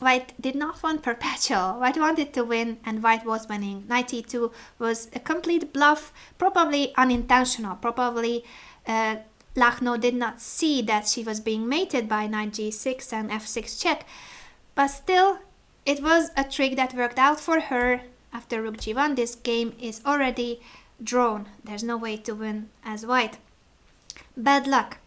white did not want perpetual. White wanted to win and white was winning. Knight e2 was a complete bluff, probably unintentional. Probably Lachno did not see that she was being mated by knight g6 and f6 check. But still, it was a trick that worked out for her. After rook g1, this game is already drawn. There's no way to win as white. Bad luck.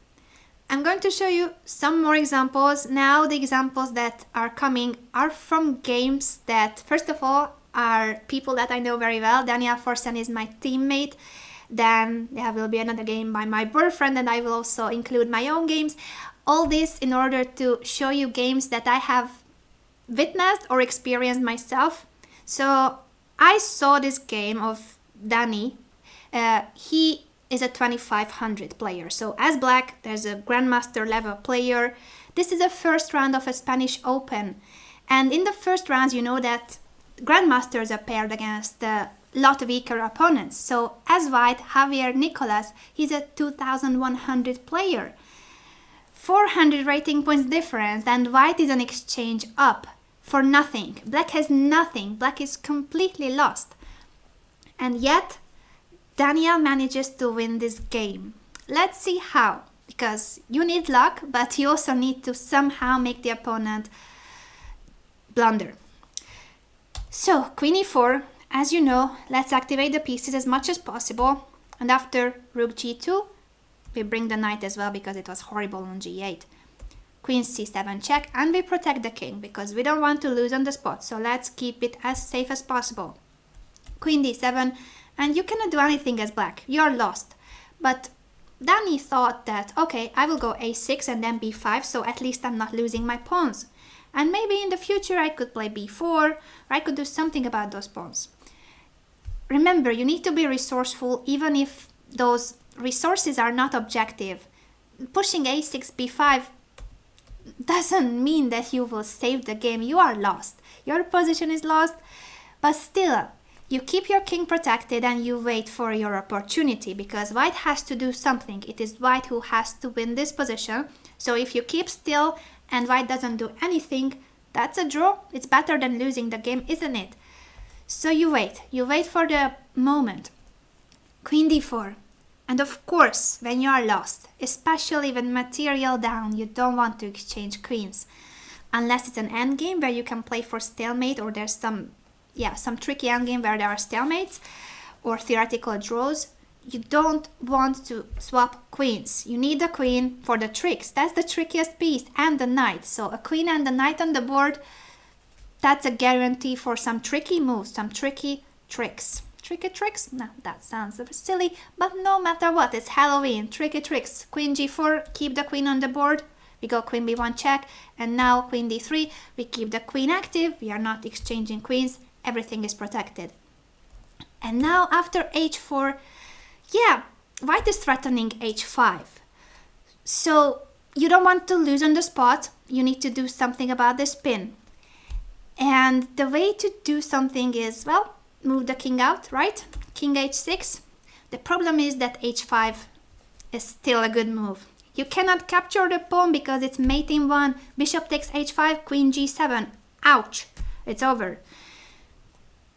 I'm going to show you some more examples. Now the examples that are coming are from games that, first of all, are people that I know very well. Daniel Forsen is my teammate. Then there will be another game by my boyfriend, and I will also include my own games. All this in order to show you games that I have witnessed or experienced myself. So I saw this game of Danny. He is a 2500 player. So as black, there's a grandmaster level player. This is the first round of a Spanish Open. And in the first rounds, you know that grandmasters are paired against a lot weaker opponents. So as white, Javier Nicolas, he's a 2100 player. 400 rating points difference, and white is an exchange up for nothing. Black has nothing. Black is completely lost. And yet, Daniel manages to win this game. Let's see how. Because you need luck, but you also need to somehow make the opponent blunder. So, queen e4, as you know, let's activate the pieces as much as possible. And after rook g2, we bring the knight as well because it was horrible on g8. Queen c7 check, and we protect the king because we don't want to lose on the spot. So let's keep it as safe as possible. Queen d7, and you cannot do anything as black. You're lost. But Danny thought that, okay, I will go a6 and then b5, so at least I'm not losing my pawns. And maybe in the future I could play b4, or I could do something about those pawns. Remember, you need to be resourceful even if those resources are not objective. Pushing a6, b5 doesn't mean that you will save the game. You are lost. Your position is lost, but still, you keep your king protected and you wait for your opportunity, because white has to do something. It is white who has to win this position. So if you keep still and white doesn't do anything, that's a draw. It's better than losing the game, isn't it? So you wait for the moment. Queen d4. And of course, when you are lost, especially with material down, you don't want to exchange queens. Unless it's an endgame where you can play for stalemate, or there's some tricky endgame where there are stalemates or theoretical draws. You don't want to swap queens. You need a queen for the tricks. That's the trickiest piece, and the knight. So a queen and a knight on the board, that's a guarantee for some tricky moves, some tricky tricks. Tricky tricks? No, that sounds a bit silly, but no matter what, it's Halloween. Tricky tricks. Queen g4, keep the queen on the board. We go queen b1 check, and now queen d3. We keep the queen active. We are not exchanging queens. Everything is protected. And now after h4, white is threatening h5. So you don't want to lose on the spot. You need to do something about the spin. And the way to do something is, well, move the king out, right? King h6. The problem is that h5 is still a good move. You cannot capture the pawn because it's mate in 1. Bishop takes h5, queen g7. Ouch, it's over.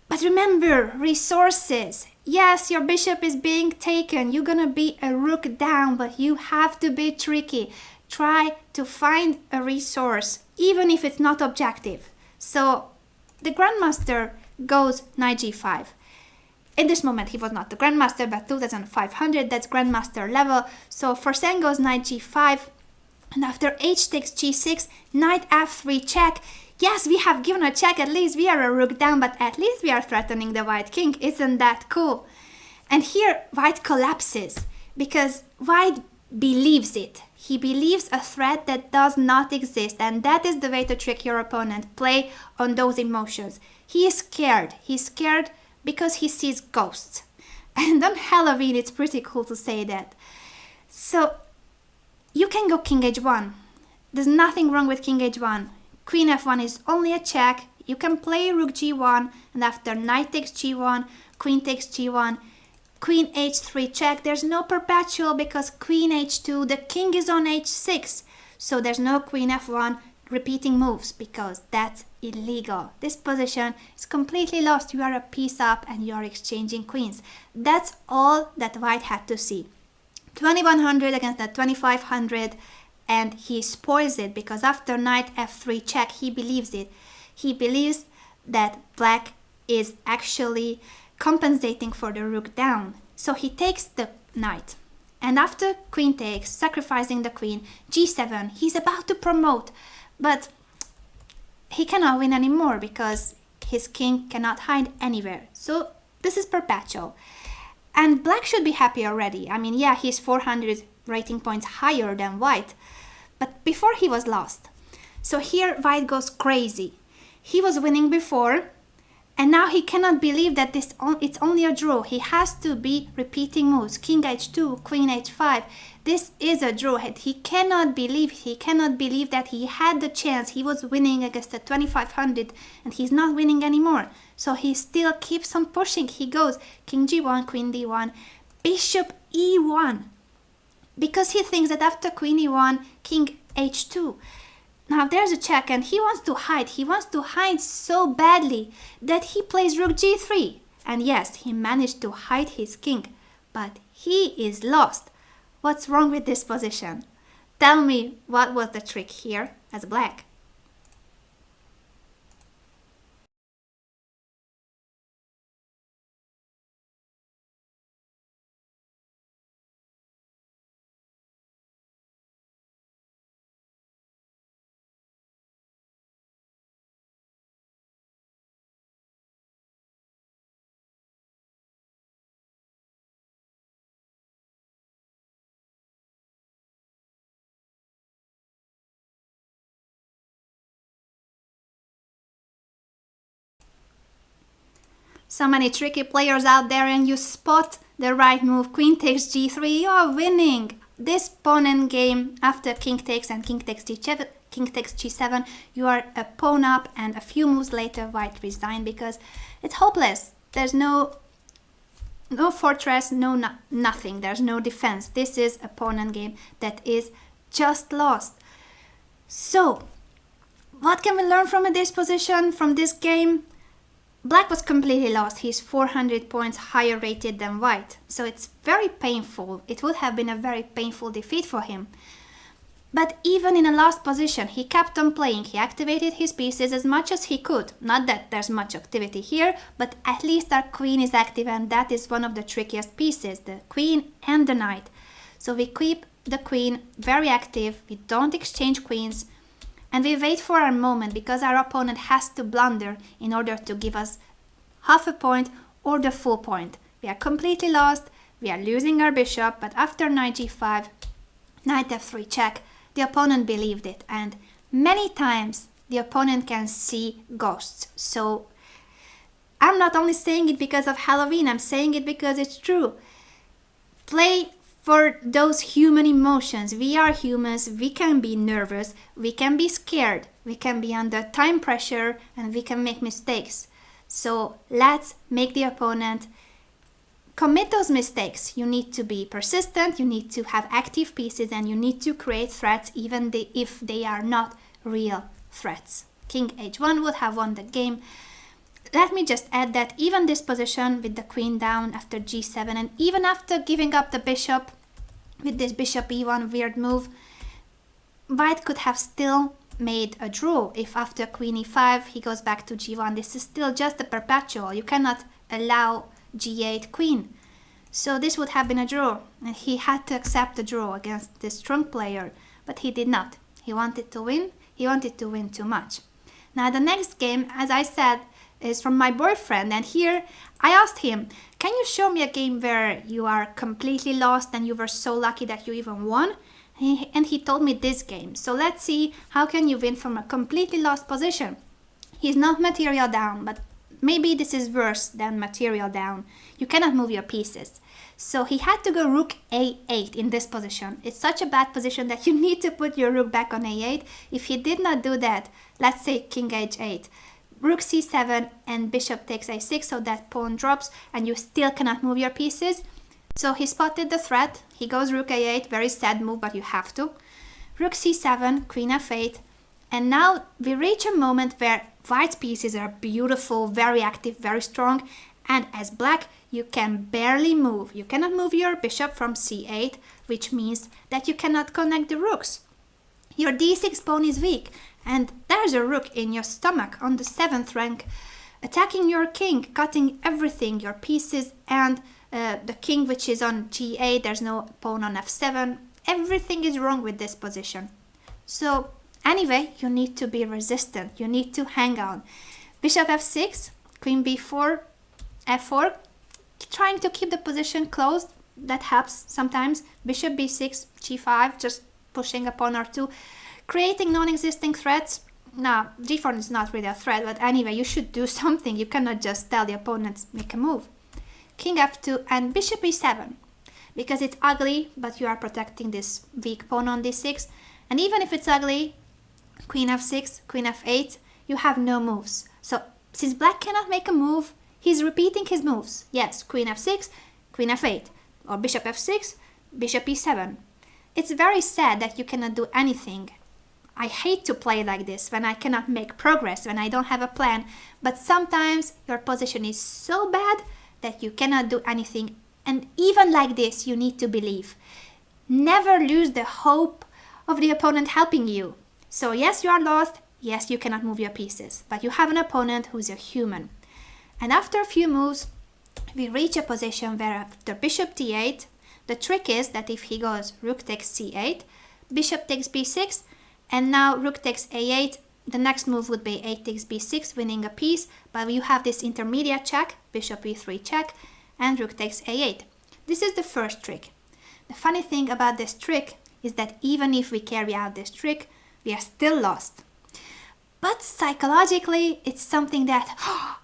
But remember, resources. Yes, your bishop is being taken. You're gonna be a rook down, but you have to be tricky. Try to find a resource, even if it's not objective. So the grandmaster goes knight g5. In this moment, he was not the grandmaster, but 2500, that's grandmaster level. So Forsen goes knight g5, and after h takes g6, knight f3 check. Yes, we have given a check, at least we are a rook down, but at least we are threatening the white king. Isn't that cool? And here, white collapses, because white believes it. He believes a threat that does not exist, and that is the way to trick your opponent. Play on those emotions. He is scared. He's scared because he sees ghosts. And on Halloween, it's pretty cool to say that. So, you can go king h1. There's nothing wrong with king h1. Queen f1 is only a check. You can play rook g1, and after knight takes g1, queen takes g1, queen h3 check. There's no perpetual because queen h2, the king is on h6. So there's no queen f1 repeating moves because that's illegal. This position is completely lost. You are a piece up and you are exchanging queens. That's all that white had to see. 2100 against the 2500, and he spoils it because after knight f3 check, he believes it. He believes that black is actually compensating for the rook down. So he takes the knight. And after queen takes, sacrificing the queen, g7, he's about to promote, but he cannot win anymore because his king cannot hide anywhere. So this is perpetual. And black should be happy already. I mean, yeah, he's 400 rating points higher than white, but before he was lost. So here white goes crazy. He was winning before, and now he cannot believe that it's only a draw. He has to be repeating moves. King h2, queen h5. This is a draw. He cannot believe that he had the chance. He was winning against the 2500 and he's not winning anymore. So he still keeps on pushing. He goes king g1, queen d1, bishop e1. Because he thinks that after queen e1, king h2. Now there's a check and he wants to hide. He wants to hide so badly that he plays rook g3. And yes, he managed to hide his king, but he is lost. What's wrong with this position? Tell me what was the trick here as black. So many tricky players out there and you spot the right move. Queen takes g3, you are winning. This pawn end game after king takes and king takes king takes g7, you are a pawn up, and a few moves later white resigned because it's hopeless. There's no fortress, nothing. There's no defense. This is a pawn endgame that is just lost. So, what can we learn from this position, from this game? Black was completely lost. He's 400 points higher rated than white. So it's very painful. It would have been a very painful defeat for him. But even in a lost position, he kept on playing. He activated his pieces as much as he could. Not that there's much activity here, but at least our queen is active, and that is one of the trickiest pieces, the queen and the knight. So we keep the queen very active. We don't exchange queens. And we wait for our moment because our opponent has to blunder in order to give us half a point or the full point. We are completely lost, we are losing our bishop, but after knight g5, knight f3 check, the opponent believed it, and many times the opponent can see ghosts. So I'm not only saying it because of Halloween, I'm saying it because it's true. Play for those human emotions. We are humans, we can be nervous, we can be scared, we can be under time pressure, and we can make mistakes. So let's make the opponent commit those mistakes. You need to be persistent, you need to have active pieces, and you need to create threats even if they are not real threats. King h1 would have won the game. Let me just add that even this position with the queen down after g7, and even after giving up the bishop with this bishop e1 weird move, white could have still made a draw. If after queen e5 he goes back to g1, this is still just a perpetual. You cannot allow g8 queen. So this would have been a draw, and he had to accept the draw against this strong player, but he did not. He wanted to win. He wanted to win too much. Now the next game, as I said, is from my boyfriend, and here I asked him, can you show me a game where you are completely lost and you were so lucky that you even won? And he told me this game. So let's see, how can you win from a completely lost position? He's not material down, but maybe this is worse than material down. You cannot move your pieces. So he had to go rook a8 in this position. It's such a bad position that you need to put your rook back on a8. If he did not do that, let's say king h8, rook c7 and bishop takes a6, so that pawn drops and you still cannot move your pieces. So he spotted the threat. He goes rook a8, very sad move, but you have to. Rook c7, queen f8, and now we reach a moment where white's pieces are beautiful, very active, very strong, and as black you can barely move. You cannot move your bishop from c8, which means that you cannot connect the rooks. Your d6 pawn is weak, and there's a rook in your stomach on the 7th rank, attacking your king, cutting everything, your pieces, and the king which is on g8, there's no pawn on f7. Everything is wrong with this position. So anyway, you need to be resistant, you need to hang on. Bishop f6, queen b4, f4, trying to keep the position closed, that helps sometimes. Bishop b6, g5, just pushing a pawn or two, creating non-existing threats. Now, g4 is not really a threat, but anyway, you should do something. You cannot just tell the opponents make a move. King f2 and bishop e7, because it's ugly, but you are protecting this weak pawn on d6. And even if it's ugly, queen f6, queen f8, you have no moves. So since black cannot make a move, he's repeating his moves. Yes, queen f6, queen f8, or bishop f6, bishop e7. It's very sad that you cannot do anything. I hate to play like this when I cannot make progress, when I don't have a plan, but sometimes your position is so bad that you cannot do anything, and even like this you need to believe. Never lose the hope of the opponent helping you. So yes, you are lost, yes, you cannot move your pieces, but you have an opponent who's a human. And after a few moves, we reach a position where after bishop d8, the trick is that if he goes rook takes c8, bishop takes b6, and now rook takes a8, the next move would be a takes b6, winning a piece, but you have this intermediate check, bishop e3 check, and rook takes a8. This is the first trick. The funny thing about this trick is that even if we carry out this trick, we are still lost. But psychologically, it's something that,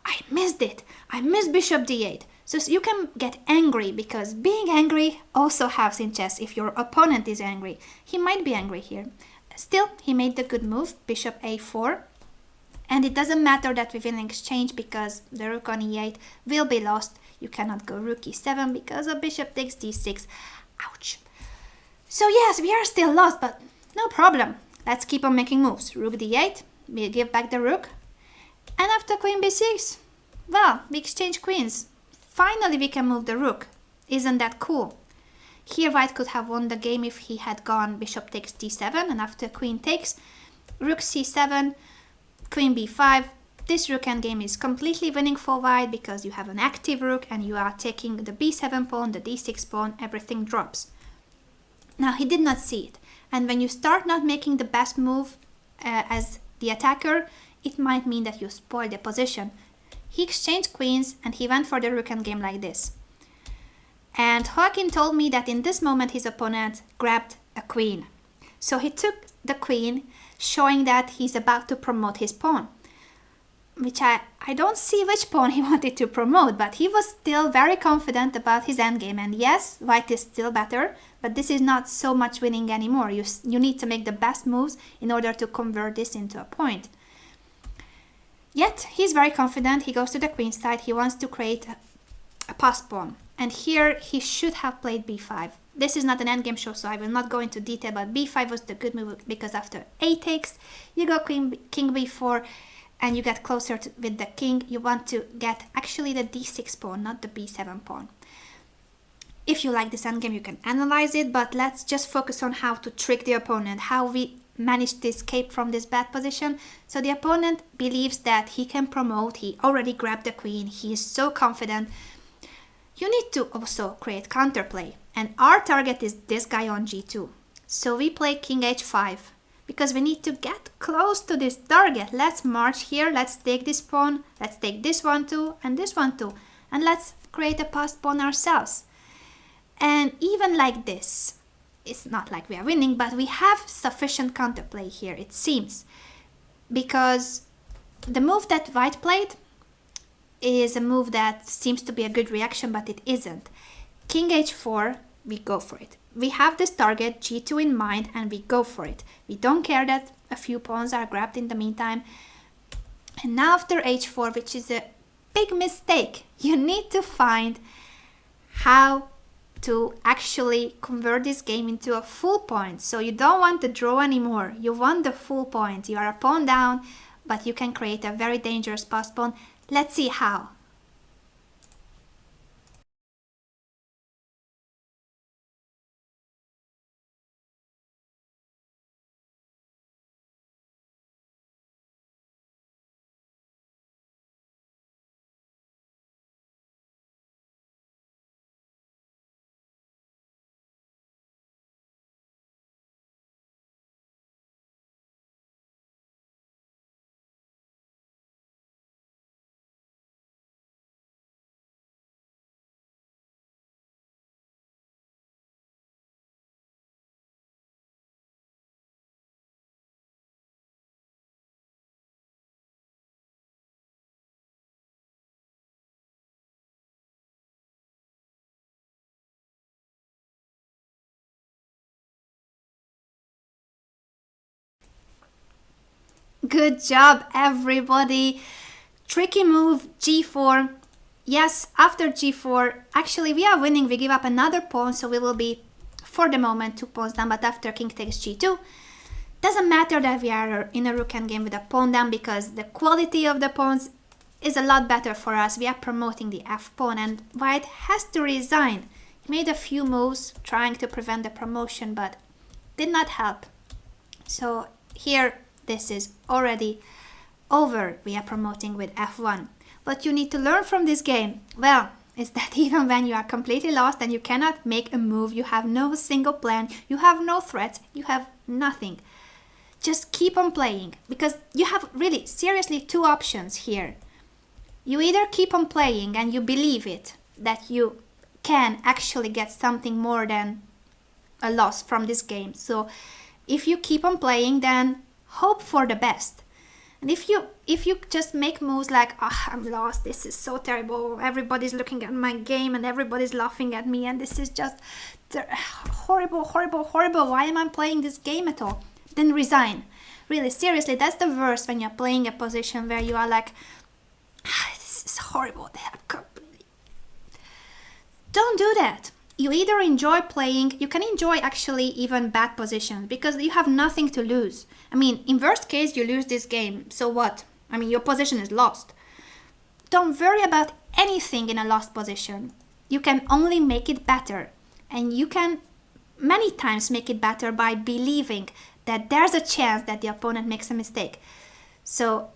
I missed it, I missed bishop d8. So you can get angry, because being angry also helps in chess. If your opponent is angry, he might be angry here. Still, he made the good move, bishop a4. And it doesn't matter that we win exchange because the rook on e8 will be lost. You cannot go rook e7 because a bishop takes d6. Ouch. So yes, we are still lost, but no problem. Let's keep on making moves. Rook d8, we give back the rook. And after queen b6, well, we exchange queens. Finally we can move the rook. Isn't that cool? Here white could have won the game if he had gone bishop takes d7, and after queen takes, rook c7, queen b5. This rook endgame is completely winning for white because you have an active rook and you are taking the b7 pawn, the d6 pawn, everything drops. Now he did not see it, and when you start not making the best move as the attacker, it might mean that you spoil the position. He exchanged queens and he went for the rook endgame like this. And Karjakin told me that in this moment his opponent grabbed a queen. So he took the queen, showing that he's about to promote his pawn. Which I don't see which pawn he wanted to promote, but he was still very confident about his endgame. And yes, white is still better, but this is not so much winning anymore. You need to make the best moves in order to convert this into a point. Yet, he's very confident. He goes to the queen side. He wants to create a pass pawn. And here, he should have played b5. This is not an endgame show, so I will not go into detail, but b5 was the good move because after a takes, you go king b4, and you get closer with the king. You want to get actually the d6 pawn, not the b7 pawn. If you like this endgame, you can analyze it, but let's just focus on how to trick the opponent, how we managed to escape from this bad position. So the opponent believes that he can promote. He already grabbed the queen. He is so confident. You need to also create counterplay. And our target is this guy on g2. So we play king h5 because we need to get close to this target. Let's march here. Let's take this pawn. Let's take this one too and this one too. And let's create a passed pawn ourselves. And even like this, it's not like we are winning, but we have sufficient counterplay here, it seems. Because the move that white played is a move that seems to be a good reaction, but it isn't. King h4, we go for it. We have this target g2 in mind and we go for it. We don't care that a few pawns are grabbed in the meantime. And now after h4, which is a big mistake, you need to find how to actually convert this game into a full point. So you don't want the draw anymore. You want the full point. You are a pawn down, but you can create a very dangerous passed pawn. Let's see how. Good job, everybody. Tricky move, g4. Yes, after g4, actually we are winning. We give up another pawn, so we will be, for the moment, 2 pawns down. But after king takes g2, doesn't matter that we are in a rook endgame with a pawn down because the quality of the pawns is a lot better for us. We are promoting the f pawn, and white has to resign. He made a few moves trying to prevent the promotion, but did not help. So here, this is already over. We are promoting with f1. What you need to learn from this game, well, is that even when you are completely lost and you cannot make a move, you have no single plan, you have no threats, you have nothing. Just keep on playing, because you have really, seriously, 2 options here. You either keep on playing and you believe it, that you can actually get something more than a loss from this game. So if you keep on playing, then hope for the best. And if you just make moves like, oh, I'm lost, this is so terrible, everybody's looking at my game and everybody's laughing at me and this is just horrible, horrible, horrible, why am I playing this game at all? then resign. Really, seriously, that's the worst when you're playing a position where you are like, this is horrible. Don't do that. You either enjoy playing, you can enjoy actually even bad positions because you have nothing to lose. I mean, in worst case, you lose this game. So what? I mean, your position is lost. Don't worry about anything in a lost position. You can only make it better. And you can many times make it better by believing that there's a chance that the opponent makes a mistake. So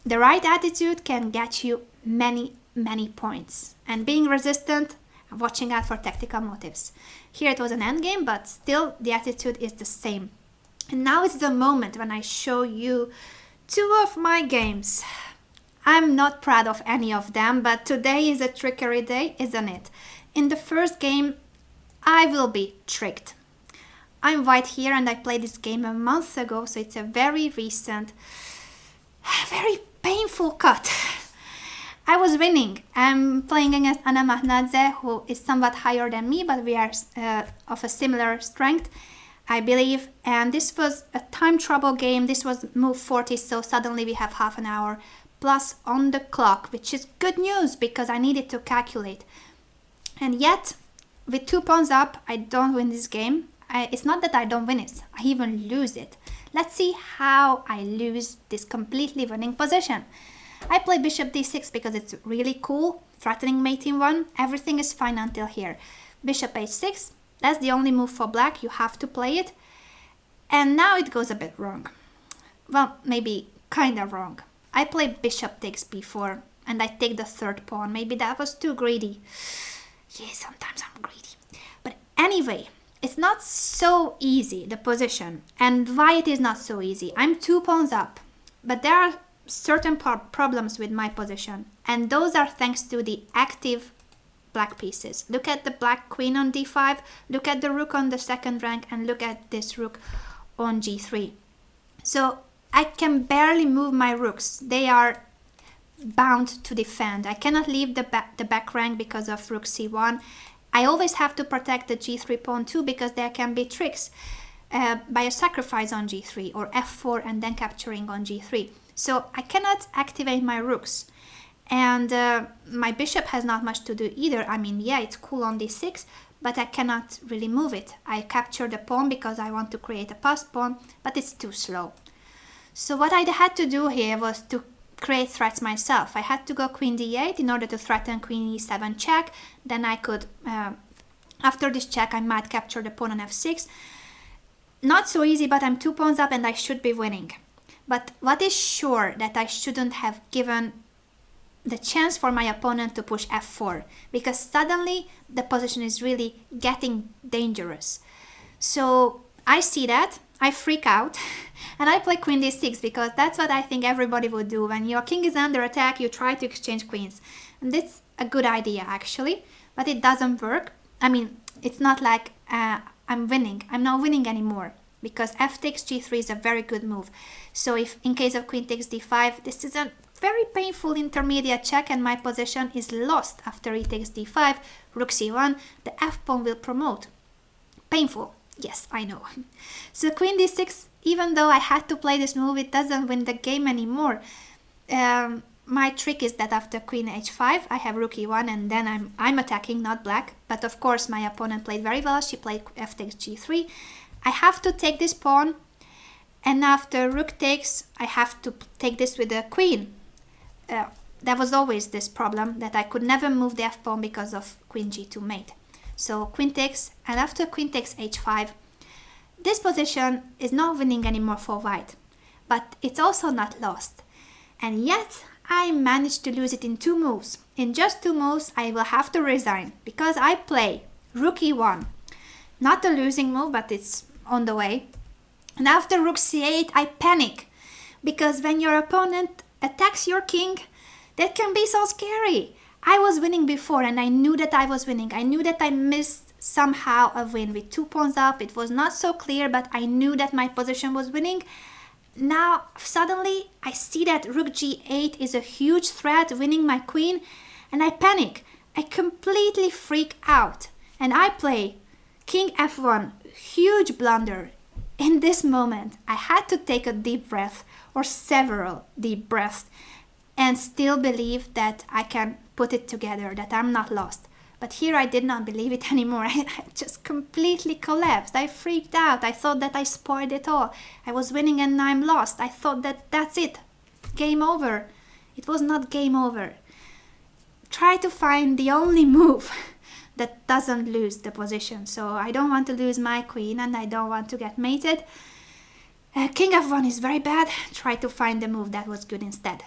the right attitude can get you many, many points. And being resistant, watching out for tactical motives. Here it was an endgame, but still the attitude is the same. And now is the moment when I show you two of my games. I'm not proud of any of them, but today is a trickery day, isn't it? In the first game, I will be tricked. I'm white here and I played this game a month ago, so it's a very recent, very painful cut. I was winning. I'm playing against Anna Rudolf, who is somewhat higher than me, but we are of a similar strength, I believe. And this was a time trouble game. This was move 40, so suddenly we have half an hour plus on the clock, which is good news because I needed to calculate. And yet, with 2 pawns up, I don't win this game. It's not that I don't win it, I even lose it. Let's see how I lose this completely winning position. I play bishop d6 because it's really cool, threatening mate in 1. Everything is fine until here. Bishop h6, that's the only move for black, you have to play it. And now it goes a bit wrong. Well, maybe kinda wrong. I played bishop takes b4 and I take the third pawn. Maybe that was too greedy. Yeah, sometimes I'm greedy. But anyway, it's not so easy, the position. And why it is not so easy? I'm 2 pawns up, but there are certain problems with my position, and those are thanks to the active black pieces. Look at the black queen on d5, look at the rook on the second rank, and look at this rook on g3. So I can barely move my rooks. They are bound to defend. I cannot leave the back rank because of rook c1. I always have to protect the g3 pawn too because there can be tricks by a sacrifice on g3 or f4 and then capturing on g3. So I cannot activate my rooks, and my bishop has not much to do either. I mean, yeah, it's cool on d6, but I cannot really move it. I capture the pawn because I want to create a passed pawn, but it's too slow. So what I had to do here was to create threats myself. I had to go queen d8 in order to threaten queen e7 check. Then I could, after this check, I might capture the pawn on f6. Not so easy, but I'm 2 pawns up and I should be winning. But what is sure that I shouldn't have given the chance for my opponent to push f4, because suddenly the position is really getting dangerous. So I see that, I freak out, and I play queen d6 because that's what I think everybody would do. When your king is under attack, you try to exchange queens. And that's a good idea actually, but it doesn't work. I mean, it's not like I'm winning. I'm not winning anymore, because f takes g3 is a very good move. So if in case of queen takes d5, this is a very painful intermediate check and my position is lost. After e takes d5, rook c1, the f pawn will promote. Painful, yes, I know. So queen d6, even though I had to play this move, it doesn't win the game anymore. My trick is that after queen h5, I have rook e1 and then I'm attacking, not black. But of course my opponent played very well, she played f takes g3. I have to take this pawn, and after rook takes, I have to take this with the queen. There was always this problem that I could never move the f pawn because of queen g2 mate. So queen takes, and after queen takes h5, this position is not winning anymore for white, but it's also not lost. And yet I managed to lose it in 2 moves. In just 2 moves, I will have to resign because I play rook e1. Not a losing move, but it's on the way. And after rook c8, I panic, because when your opponent attacks your king, that can be so scary. I was winning before and I knew that I was winning. I knew that I missed somehow a win with 2 pawns up. It was not so clear, but I knew that my position was winning. Now suddenly I see that rook g8 is a huge threat, winning my queen, and I panic. I completely freak out and I play king f1, huge blunder. In this moment, I had to take a deep breath or several deep breaths and still believe that I can put it together, that I'm not lost. But here I did not believe it anymore. I just completely collapsed. I freaked out. I thought that I spoiled it all. I was winning and I'm lost. I thought that that's it. Game over. It was not game over. Try to find the only move that doesn't lose the position. So I don't want to lose my queen and I don't want to get mated. King f1 is very bad. Try to find the move that was good instead.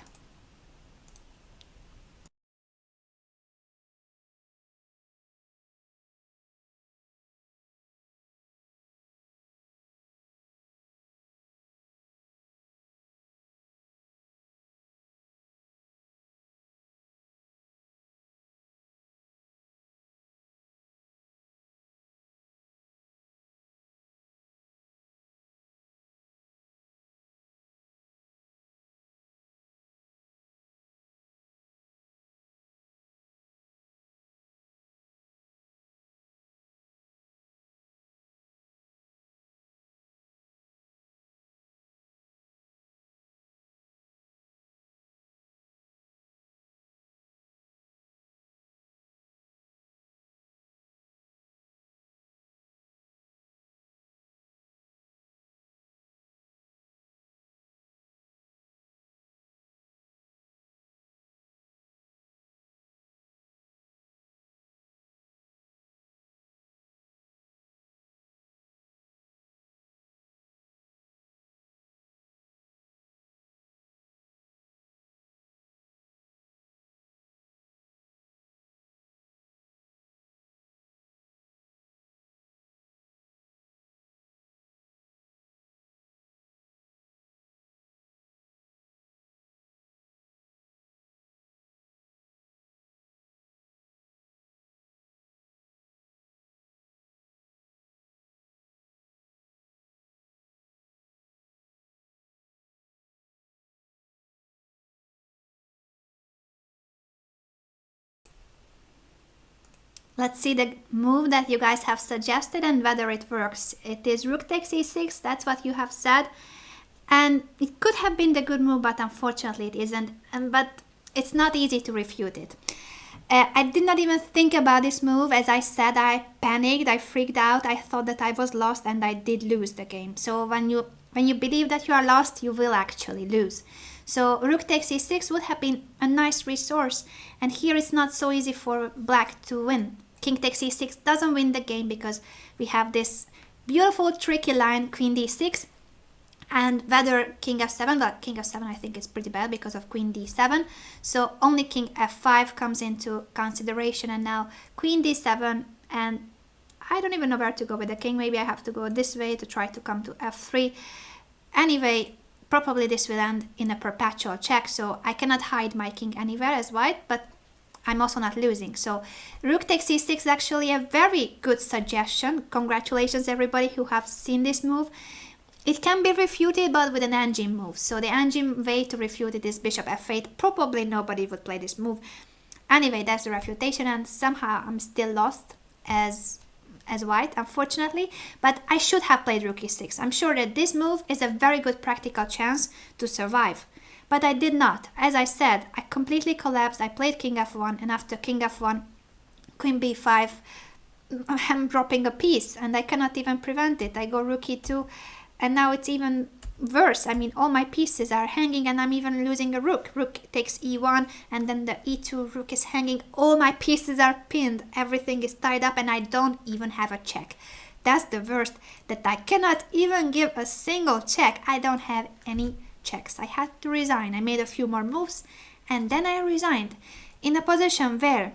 Let's see the move that you guys have suggested and whether it works. It is rook takes e6, that's what you have said. And it could have been the good move, but unfortunately it isn't. But it's not easy to refute it. I did not even think about this move. As I said, I panicked, I freaked out, I thought that I was lost and I did lose the game. So when you believe that you are lost, you will actually lose. So rook takes e6 would have been a nice resource, and here it's not so easy for black to win. King takes e6 doesn't win the game because we have this beautiful tricky line queen d6, and whether king f7, well, king f7 I think is pretty bad because of queen d7, so only king f5 comes into consideration, and now queen d7, and I don't even know where to go with the king. Maybe I have to go this way to try to come to f3. Anyway, probably this will end in a perpetual check, so I cannot hide my king anywhere as white, but I'm also not losing. So rook takes e6 is actually a very good suggestion. Congratulations everybody who have seen this move. It can be refuted, but with an engine move. So the engine way to refute it is bishop f8. Probably nobody would play this move. Anyway, that's the refutation, and somehow I'm still lost as white, unfortunately, but I should have played rook e6. I'm sure that this move is a very good practical chance to survive, but I did not. As I said, I completely collapsed. I played king f1, and after king f1, queen b5, I'm dropping a piece, and I cannot even prevent it. I go rook e2, and now it's even worse. I mean, all my pieces are hanging, and I'm even losing a rook. Rook takes e1, and then the e2 rook is hanging. All my pieces are pinned. Everything is tied up, and I don't even have a check. That's the worst, that I cannot even give a single check. I don't have any checks. I had to resign. I made a few more moves, and then I resigned in a position where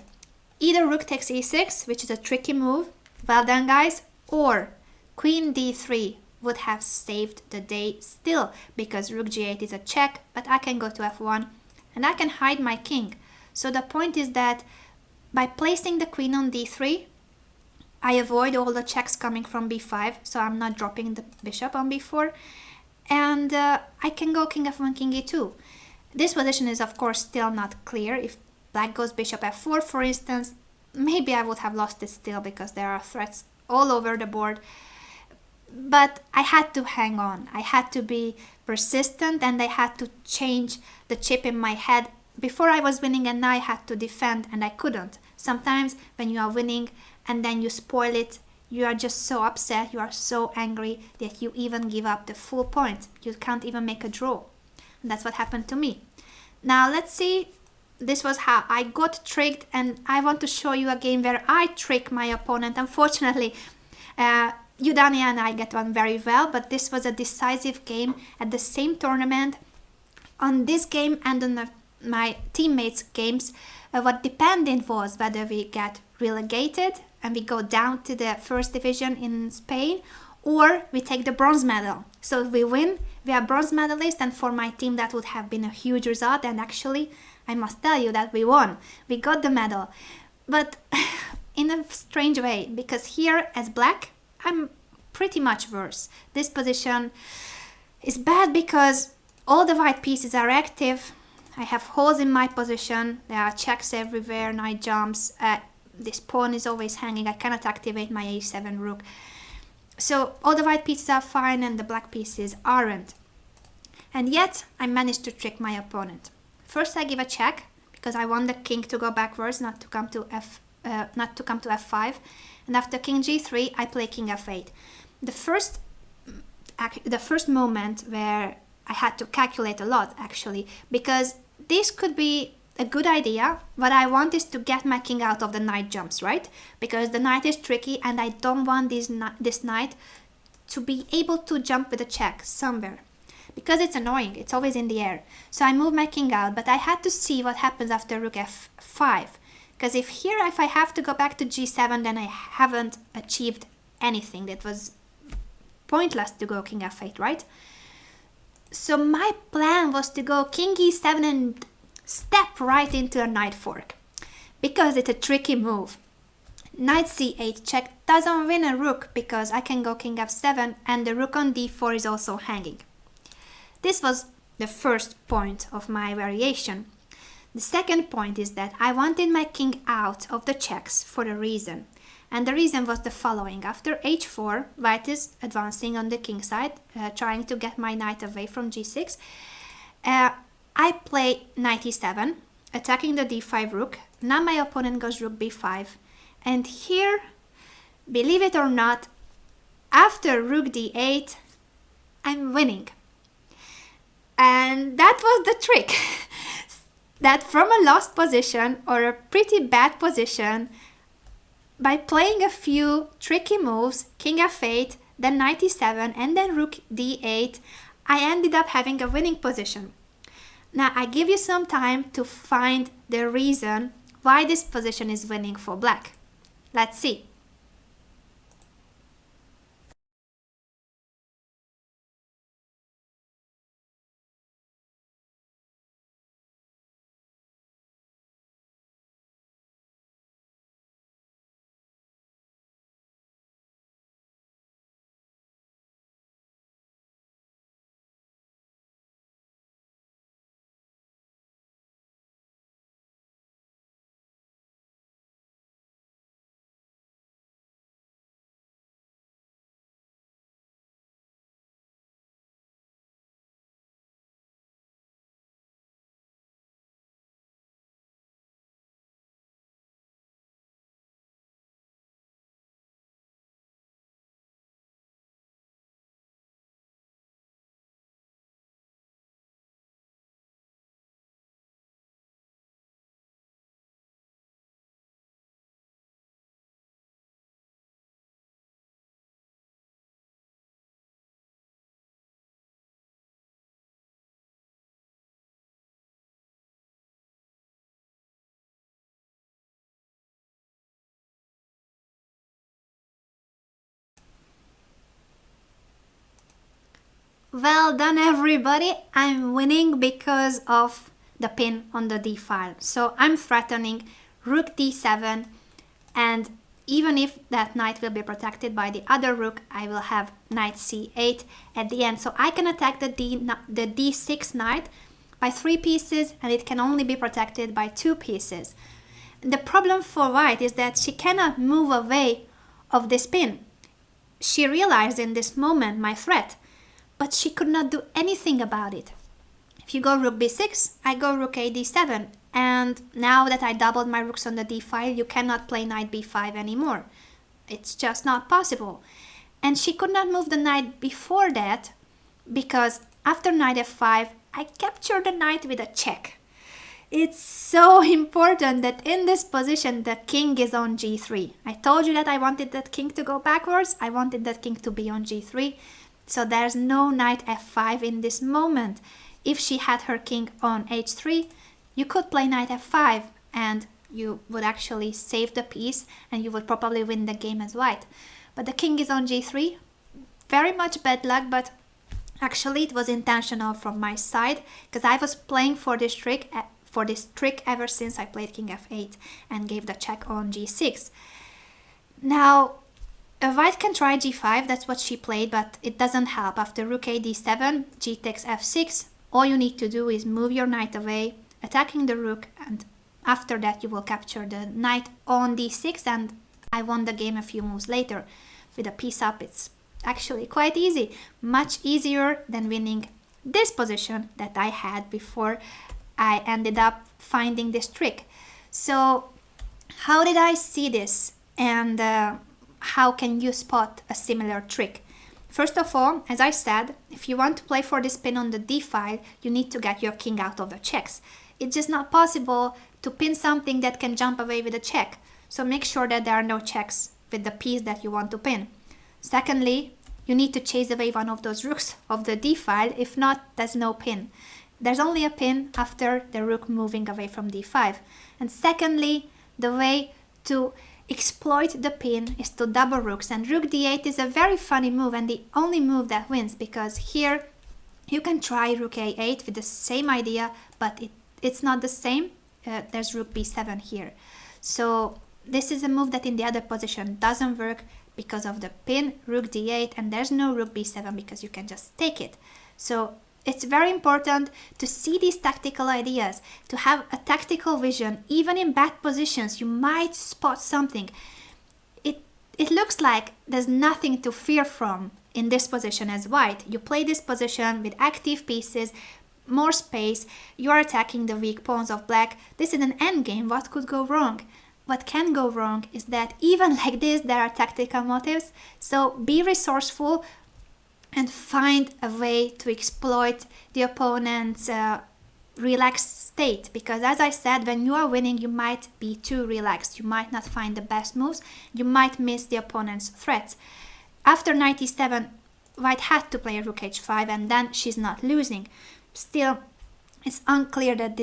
either rook takes e6, which is a tricky move, well done guys, or queen d3 would have saved the day still, because rook g8 is a check, but I can go to f1 and I can hide my king. So the point is that by placing the queen on d3, I avoid all the checks coming from b5, so I'm not dropping the bishop on b4, and I can go king f1, king e2. This position is of course still not clear. If black goes bishop f4, for instance, maybe I would have lost it still, because there are threats all over the board. But I had to hang on. I had to be persistent, and I had to change the chip in my head. Before I was winning and I had to defend, and I couldn't. Sometimes when you are winning and then you spoil it, you are just so upset, you are so angry that you even give up the full point. You can't even make a draw. And that's what happened to me. Now let's see. This was how I got tricked, and I want to show you a game where I trick my opponent. Unfortunately, Udania and I get on very well, but this was a decisive game at the same tournament. On this game and on my teammates' games, what depended was whether we get relegated and we go down to the first division in Spain, or we take the bronze medal. So if we win, we are bronze medalists, and for my team that would have been a huge result, and actually I must tell you that we won. We got the medal. But in a strange way, because here as black, I'm pretty much worse. This position is bad because all the white pieces are active. I have holes in my position. There are checks everywhere, knight jumps. This pawn is always hanging. I cannot activate my a7 rook. So all the white pieces are fine and the black pieces aren't. And yet I managed to trick my opponent. First I give a check because I want the king to go backwards, not to come to f5. And after king g3, I play king f8. The first moment where I had to calculate a lot, actually, because this could be a good idea. What I want is to get my king out of the knight jumps, right? Because the knight is tricky and I don't want this knight to be able to jump with a check somewhere. Because it's annoying, it's always in the air. So I move my king out, but I had to see what happens after rook f5. Because if I have to go back to g7, then I haven't achieved anything. It was pointless to go king f8, right? So my plan was to go king e7 and step right into a knight fork, because it's a tricky move. Knight c8 check doesn't win a rook because I can go king f7 and the rook on d4 is also hanging. This was the first point of my variation. The second point is that I wanted my king out of the checks for a reason. And the reason was the following. After h4, white is advancing on the king side, trying to get my knight away from g6. I play knight e7, attacking the d5 rook. Now my opponent goes rook b5. And here, believe it or not, after rook d8, I'm winning. And that was the trick. That from a lost position or a pretty bad position, by playing a few tricky moves, king f8, then knight e7, and then rook d8, I ended up having a winning position. Now I give you some time to find the reason why this position is winning for black. Let's see. Well done everybody, I'm winning because of the pin on the d file. So I'm threatening rook d7, and even if that knight will be protected by the other rook, I will have knight c8 at the end. So I can attack the d6 knight by 3 pieces and it can only be protected by 2 pieces. The problem for white is that she cannot move away of this pin. she realized in this moment my threat, but she could not do anything about it. If you go rook b6, I go rook a d7, and now that I doubled my rooks on the d file, you cannot play knight b5 anymore. It's just not possible. And she could not move the knight before that, because after knight f5, I captured the knight with a check. It's so important that in this position the king is on g3. I told you that I wanted that king to go backwards. I wanted that king to be on g3. So there's no knight f5 in this moment. If she had her king on h3, you could play knight f5 and you would actually save the piece and you would probably win the game as white. But the king is on g3. Very much bad luck, but actually it was intentional from my side, because I was playing for this trick ever since I played king f8 and gave the check on g6. Now, white can try g5, that's what she played, but it doesn't help. After rook a d7, g takes f6, all you need to do is move your knight away, attacking the rook, and after that you will capture the knight on d6, and I won the game a few moves later. With a piece up, it's actually quite easy, much easier than winning this position that I had before I ended up finding this trick. So how did I see this, and how can you spot a similar trick? First of all, as I said, if you want to play for this pin on the d file, you need to get your king out of the checks. It's just not possible to pin something that can jump away with a check. So make sure that there are no checks with the piece that you want to pin. Secondly, you need to chase away one of those rooks of the d file. If not, there's no pin. There's only a pin after the rook moving away from d5. And secondly, the way to exploit the pin is to double rooks, and rook d8 is a very funny move and the only move that wins, because here you can try rook a8 with the same idea, but it's not the same. There's rook b7 here. So this is a move that in the other position doesn't work because of the pin rook d8, and there's no rook b7 because you can just take it. So it's very important to see these tactical ideas, to have a tactical vision. Even in bad positions, you might spot something. It looks like there's nothing to fear from in this position as white. You play this position with active pieces, more space, you are attacking the weak pawns of black. This is an endgame. What could go wrong? What can go wrong is that even like this, there are tactical motives. So be resourceful and find a way to exploit the opponent's relaxed state, because as I said, when you are winning, you might be too relaxed. You might not find the best moves. You might miss the opponent's threats. After knight e7, white had to play rook h5, and then she's not losing. Still, it's unclear that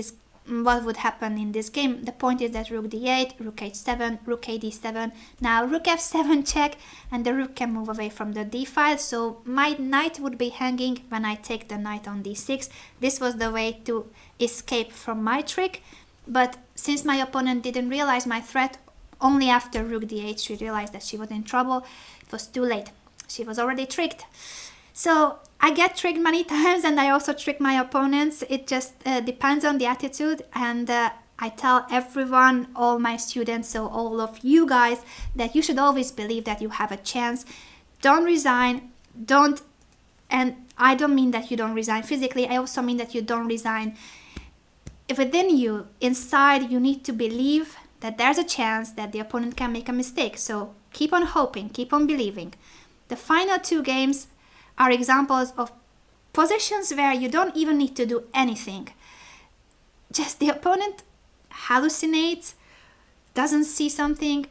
what would happen in this game. The point is that rook d8, rook h7, rook a d7, now rook f7 check, and the rook can move away from the d file, so my knight would be hanging when I take the knight on d6. This was the way to escape from my trick, but since my opponent didn't realize my threat, only after rook d8 she realized that she was in trouble. It was too late. She was already tricked. So I get tricked many times, and I also trick my opponents. It just depends on the attitude, and I tell everyone, all my students, so all of you guys, that you should always believe that you have a chance. Don't resign, and I don't mean that you don't resign physically, I also mean that you don't resign within you. Inside, you need to believe that there's a chance that the opponent can make a mistake. So keep on hoping, keep on believing. The final two games are examples of positions where you don't even need to do anything. Just the opponent hallucinates, doesn't see something.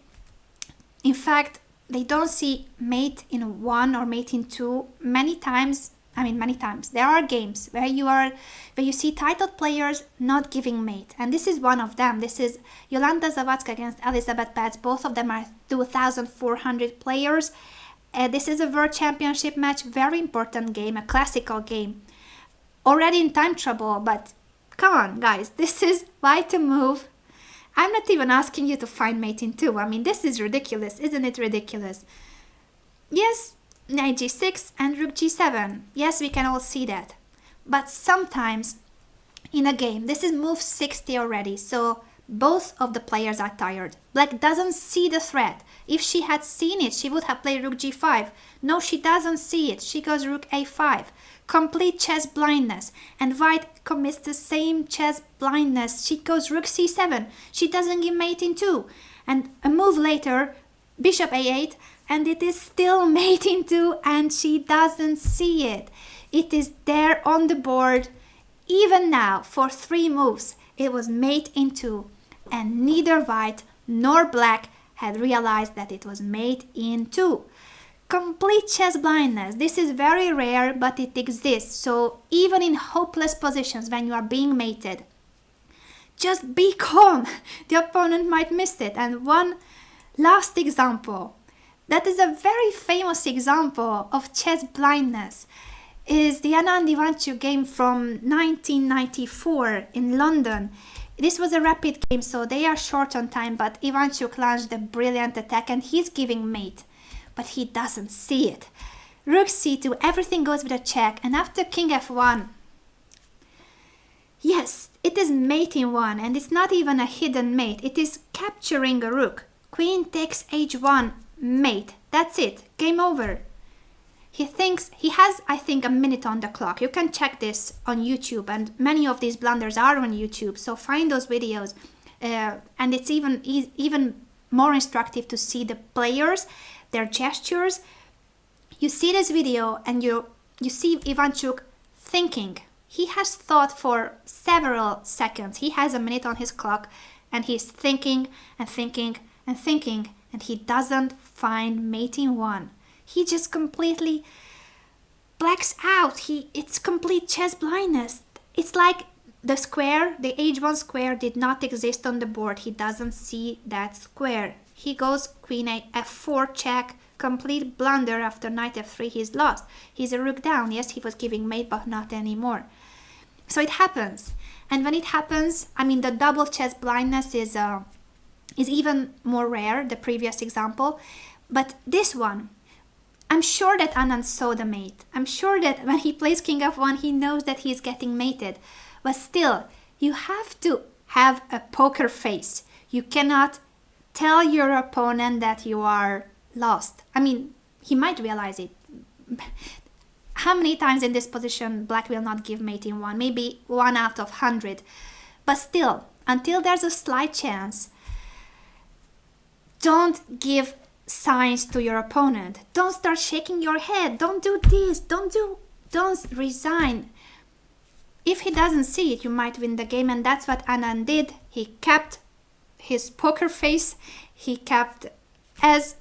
In fact, they don't see mate in 1 or mate in 2 many times. There are games where you see titled players not giving mate, and this is one of them. This is Jolanta Zawadzka against Elizabeth Betts. Both of them are 2,400 players. This is a World Championship match, very important game, a classical game. Already in time trouble, but come on guys, this is why to move. I'm not even asking you to find mate in 2. This is ridiculous, isn't it ridiculous? Yes, knight g6 and rook g7. Yes, we can all see that. But sometimes in a game, this is move 60 already, so Both of the players are tired. Black doesn't see the threat. If she had seen it, she would have played rook g5. No, she doesn't see it. She goes rook a5. Complete chess blindness. And white commits the same chess blindness. She goes rook c7. She doesn't give mate in 2. And a move later, bishop a8, and it is still mate in 2, and she doesn't see it. It is there on the board. Even now, for 3 moves, it was mate in 2, and neither white nor black had realized that it was mate in 2. Complete chess blindness. This is very rare, but it exists. So even in hopeless positions when you are being mated, just be calm. The opponent might miss it. And one last example, that is a very famous example of chess blindness, is the Anna and Ivanchuk game from 1994 in London. This was a rapid game, so they are short on time, but Ivanchuk launched a brilliant attack and he's giving mate, but he doesn't see it. Rook c2, everything goes with a check, and after king f1, yes, it is mate in 1, and it's not even a hidden mate, it is capturing a rook. Queen takes h1, mate, that's it, game over. He thinks, he has, I think, a minute on the clock. You can check this on YouTube, and many of these blunders are on YouTube, so find those videos. And it's even more instructive to see the players, their gestures. You see this video and you see Ivanchuk thinking. He has thought for several seconds. He has a minute on his clock, and he's thinking and thinking and thinking, and he doesn't find mate in 1. He just completely blacks out. It's complete chess blindness. It's like the square, the h1 square did not exist on the board. He doesn't see that square. He goes queen f4 check, complete blunder. After knight f3 he's lost. He's a rook down. Yes, he was giving mate, but not anymore. So it happens. And when it happens, I mean, the double chess blindness is even more rare, the previous example. But this one, I'm sure that Anand saw the mate. I'm sure that when he plays king f1, he knows that he's getting mated. But still, you have to have a poker face. You cannot tell your opponent that you are lost. I mean, he might realize it. How many times in this position black will not give mate in 1? Maybe 1 out of 100. But still, until there's a slight chance, don't give signs to your opponent. Don't start shaking your head. Don't do this. Don't resign. If he doesn't see it, you might win the game, and that's what Anand did. He kept his poker face. He kept as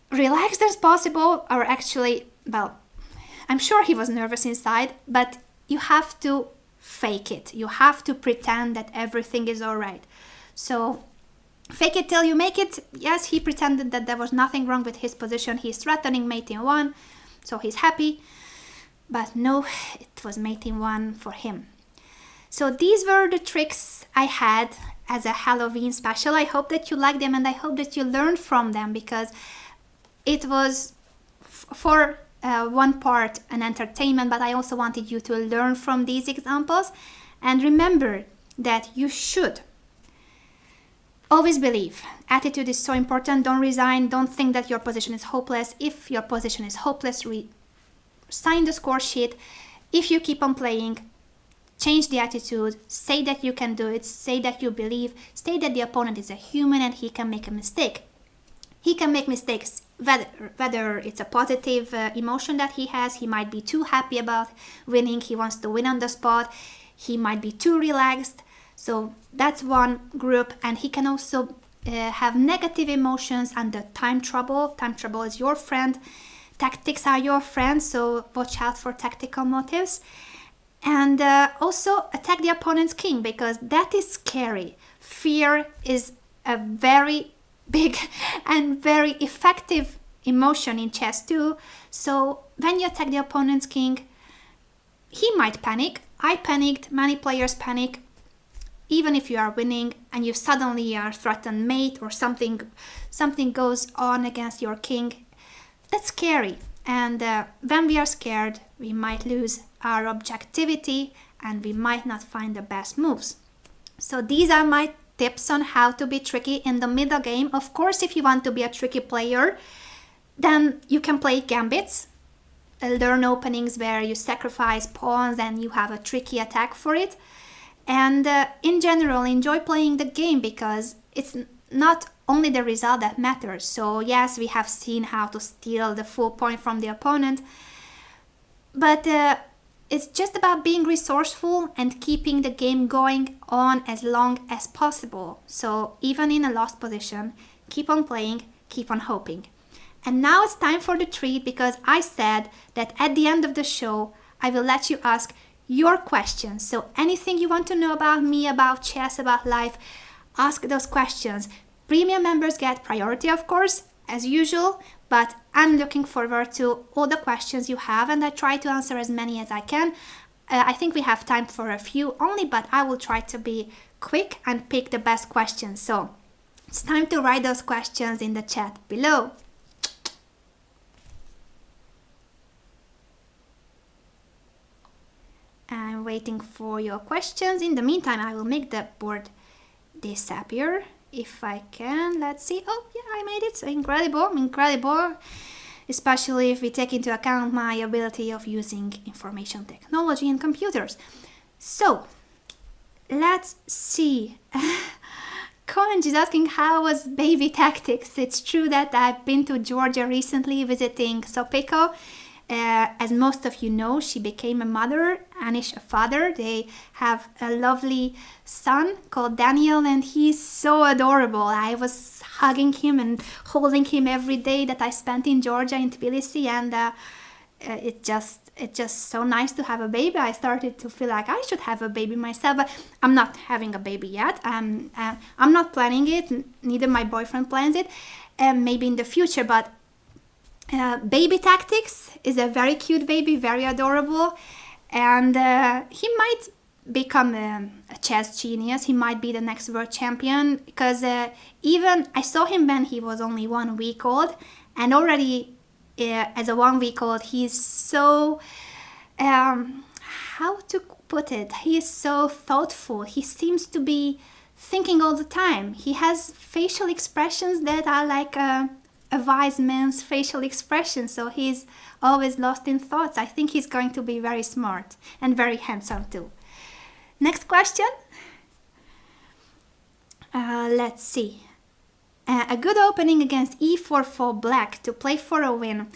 relaxed as possible, or actually, well, I'm sure he was nervous inside, but you have to fake it. You have to pretend that everything is all right. So fake it till you make it. Yes, he pretended that there was nothing wrong with his position. He's threatening mate in 1, so he's happy. But no, it was mate in 1 for him. So these were the tricks I had as a Halloween special. I hope that you liked them, and I hope that you learned from them, because it was for one part an entertainment, but I also wanted you to learn from these examples. And remember that you should always believe. Attitude is so important. Don't resign. Don't think that your position is hopeless. If your position is hopeless, sign the score sheet. If you keep on playing, change the attitude. Say that you can do it. Say that you believe. Say that the opponent is a human and he can make a mistake. He can make mistakes, whether it's a positive emotion that he has. He might be too happy about winning. He wants to win on the spot. He might be too relaxed. So that's one group, and he can also have negative emotions under time trouble. Time trouble is your friend. Tactics are your friend, so watch out for tactical motives. And also attack the opponent's king, because that is scary. Fear is a very big and very effective emotion in chess too. So when you attack the opponent's king, he might panic. I panicked, many players panic. Even if you are winning and you suddenly are threatened mate, or something goes on against your king, that's scary. And when we are scared, we might lose our objectivity and we might not find the best moves. So these are my tips on how to be tricky in the middle game. Of course, if you want to be a tricky player, then you can play gambits, learn openings where you sacrifice pawns and you have a tricky attack for it. And in general, enjoy playing the game because it's not only the result that matters. So yes, we have seen how to steal the full point from the opponent, but it's just about being resourceful and keeping the game going on as long as possible. So even in a lost position, keep on playing, keep on hoping. And now it's time for the treat, because I said that at the end of the show, I will let you ask your questions. So anything you want to know about me, about chess, about life, ask those questions. Premium members get priority, of course, as usual, but I'm looking forward to all the questions you have, and I try to answer as many as I can. I think we have time for a few only, but I will try to be quick and pick the best questions. So it's time to write those questions in the chat below. I'm waiting for your questions. In the meantime, I will make the board disappear if I can. Let's see. Oh, yeah, I made it. Incredible. Especially if we take into account my ability of using information technology and computers. So, let's see. Conj is asking, how was baby tactics? It's true that I've been to Georgia recently visiting Sopeko. As most of you know, she became a mother, Anish a father. They have a lovely son called Daniel, and he's so adorable. I was hugging him and holding him every day that I spent in Georgia, in Tbilisi, and it's just so nice to have a baby. I started to feel like I should have a baby myself, but I'm not having a baby yet. I'm not planning it. Neither my boyfriend plans it. Maybe in the future, but baby tactics is a very cute baby, very adorable, and he might become a chess genius. He might be the next world champion, because even I saw him when he was only 1 week old, and already as a 1 week old he's so how to put it, he is so thoughtful. He seems to be thinking all the time. He has facial expressions that are like a wise man's facial expression, so he's always lost in thoughts. I think he's going to be very smart and very handsome too. Next question. Let's see. A good opening against e4 for black to play for a win.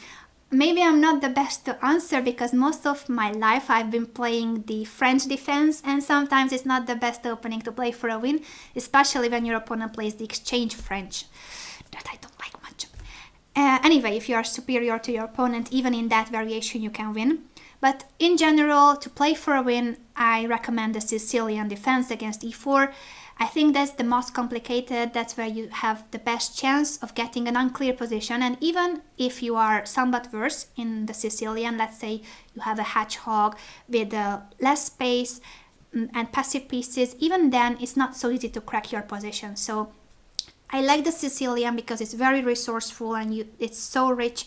Maybe I'm not the best to answer, because most of my life I've been playing the French defense, and sometimes it's not the best opening to play for a win, especially when your opponent plays the exchange French, that I don't like much. Anyway, if you are superior to your opponent, even in that variation you can win. But in general, to play for a win, I recommend the Sicilian defense against e4. I think that's the most complicated. That's where you have the best chance of getting an unclear position. And even if you are somewhat worse in the Sicilian, let's say you have a hedgehog with less space and passive pieces, even then it's not so easy to crack your position. So I like the Sicilian because it's very resourceful and it's so rich.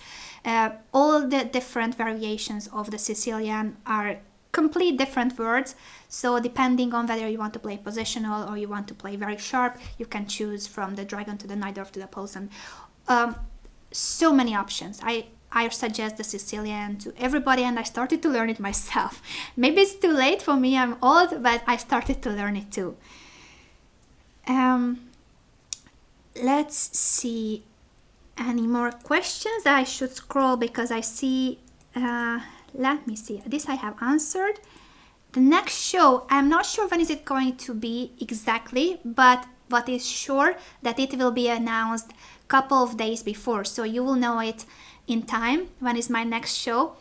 All the different variations of the Sicilian are complete different words. So depending on whether you want to play positional or you want to play very sharp, you can choose from the dragon to the knight or to the pulse. And so many options. I suggest the Sicilian to everybody, and I started to learn it myself. Maybe it's too late for me, I'm old, but I started to learn it too. Let's see any more questions. I should scroll because I see, let me see, this I have answered. The next show, I'm not sure when is it going to be exactly, but what is sure that it will be announced a couple of days before, so you will know it in time when is my next show.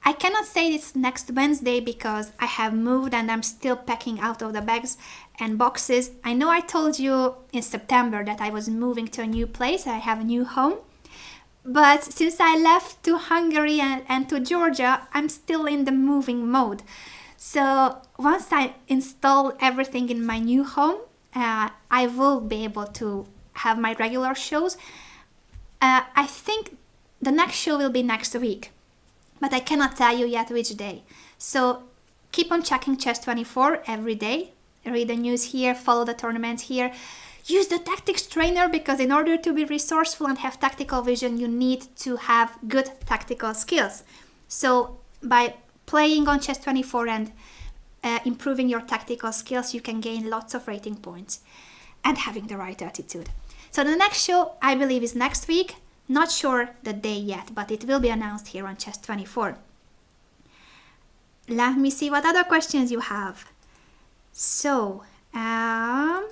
I cannot say it's next Wednesday because I have moved and I'm still packing out of the bags and boxes. I know I told you in September that I was moving to a new place, I have a new home. But since I left to Hungary and to Georgia, I'm still in the moving mode. So once I install everything in my new home, I will be able to have my regular shows. I think the next show will be next week, but I cannot tell you yet which day. So keep on checking Chess24 every day read the news here, follow the tournaments here. Use the tactics trainer, because in order to be resourceful and have tactical vision, you need to have good tactical skills. So by playing on Chess24 and improving your tactical skills, you can gain lots of rating points and having the right attitude. So the next show, I believe, is next week. Not sure the day yet, but it will be announced here on Chess24. Let me see what other questions you have. So, I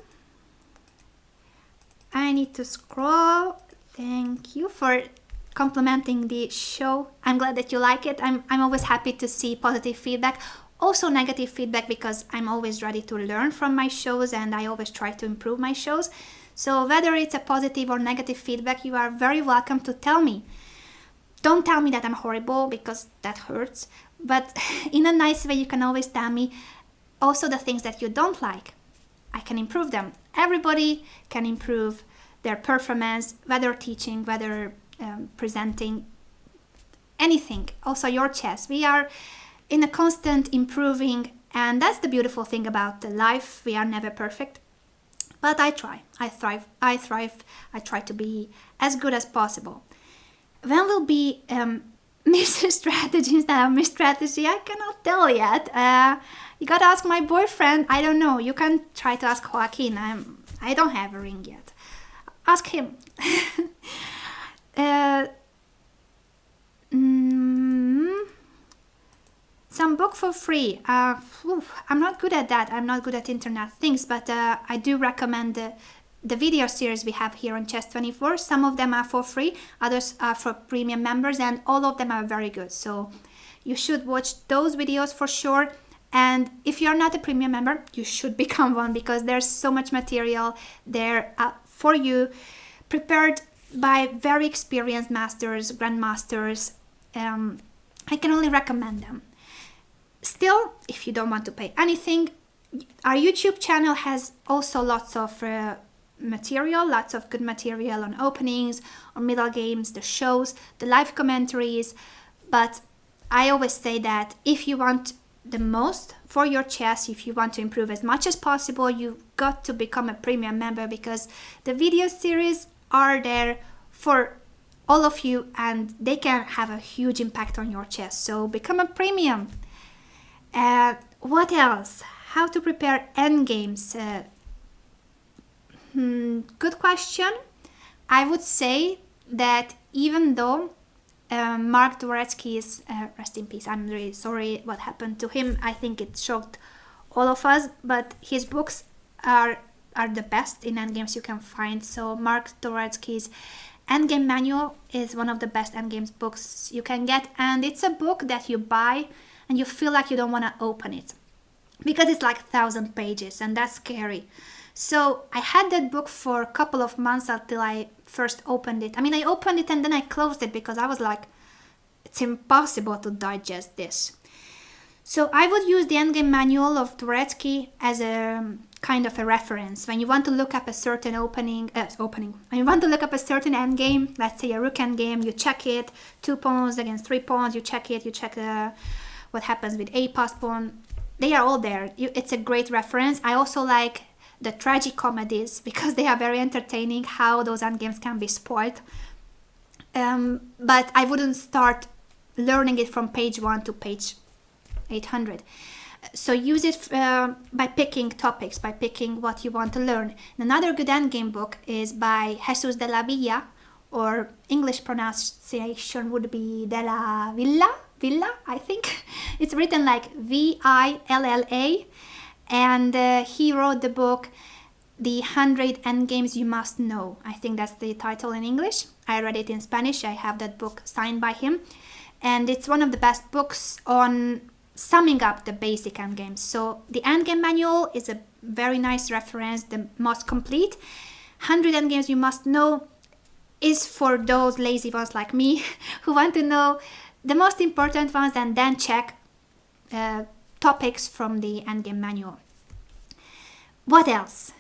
need to scroll. Thank you for complimenting the show. I'm glad that you like it. I'm always happy to see positive feedback. Also negative feedback, because I'm always ready to learn from my shows and I always try to improve my shows. So whether it's a positive or negative feedback, you are very welcome to tell me. Don't tell me that I'm horrible, because that hurts. But in a nice way, you can always tell me also the things that you don't like. I can improve them. Everybody can improve their performance, whether teaching, whether presenting, anything. Also your chess. We are in a constant improving, and that's the beautiful thing about the life. We are never perfect. But I try. I thrive. I try to be as good as possible. When will be Mr. Strategy instead of Miss Strategy? I cannot tell yet. You gotta ask my boyfriend. I don't know. You can try to ask Joaquin. I don't have a ring yet. Ask him. Some book for free. I'm not good at that. I'm not good at internet things, but I do recommend the video series we have here on Chess24. Some of them are for free, others are for premium members, and all of them are very good. So you should watch those videos for sure. And if you're not a premium member, you should become one, because there's so much material there for you, prepared by very experienced masters, grandmasters. I can only recommend them. Still, if you don't want to pay anything, our YouTube channel has also lots of material, lots of good material on openings, on middle games, the shows, the live commentaries. But I always say that if you want the most for your chess, if you want to improve as much as possible, you've got to become a premium member, because the video series are there for all of you and they can have a huge impact on your chess. So become a premium. What else? How to prepare endgames? Good question. I would say that even though Mark Dvoretsky is, rest in peace, I'm really sorry what happened to him. I think it shocked all of us, but his books are the best in endgames you can find. So Mark Dvoretsky's Endgame Manual is one of the best endgames books you can get, and it's a book that you buy and you feel like you don't want to open it, because it's like 1,000 pages and that's scary. So I had that book for a couple of months until I first opened it. I mean, I opened it and then I closed it because I was like, it's impossible to digest this. So I would use the Endgame Manual of Dvoretsky as a kind of a reference. When you want to look up a certain when you want to look up a certain endgame, let's say a rook endgame, you check it, 2 pawns against 3 pawns, you check it, you check what happens with a passed pawn. They are all there. It's a great reference. I also like the tragicomedies because they are very entertaining, how those endgames can be spoiled. But I wouldn't start learning it from page 1 to page 800. So use it by picking topics, by picking what you want to learn. And another good endgame book is by Jesus de la Villa, or English pronunciation would be de la Villa, I think. It's written like Villa, and he wrote the book The 100 Endgames You Must Know. I think that's the title in English. I read it in Spanish. I have that book signed by him. And it's one of the best books on summing up the basic endgames. So the Endgame Manual is a very nice reference, the most complete. 100 Endgames You Must Know is for those lazy ones like me who want to know the most important ones and then check topics from the Endgame Manual. What else?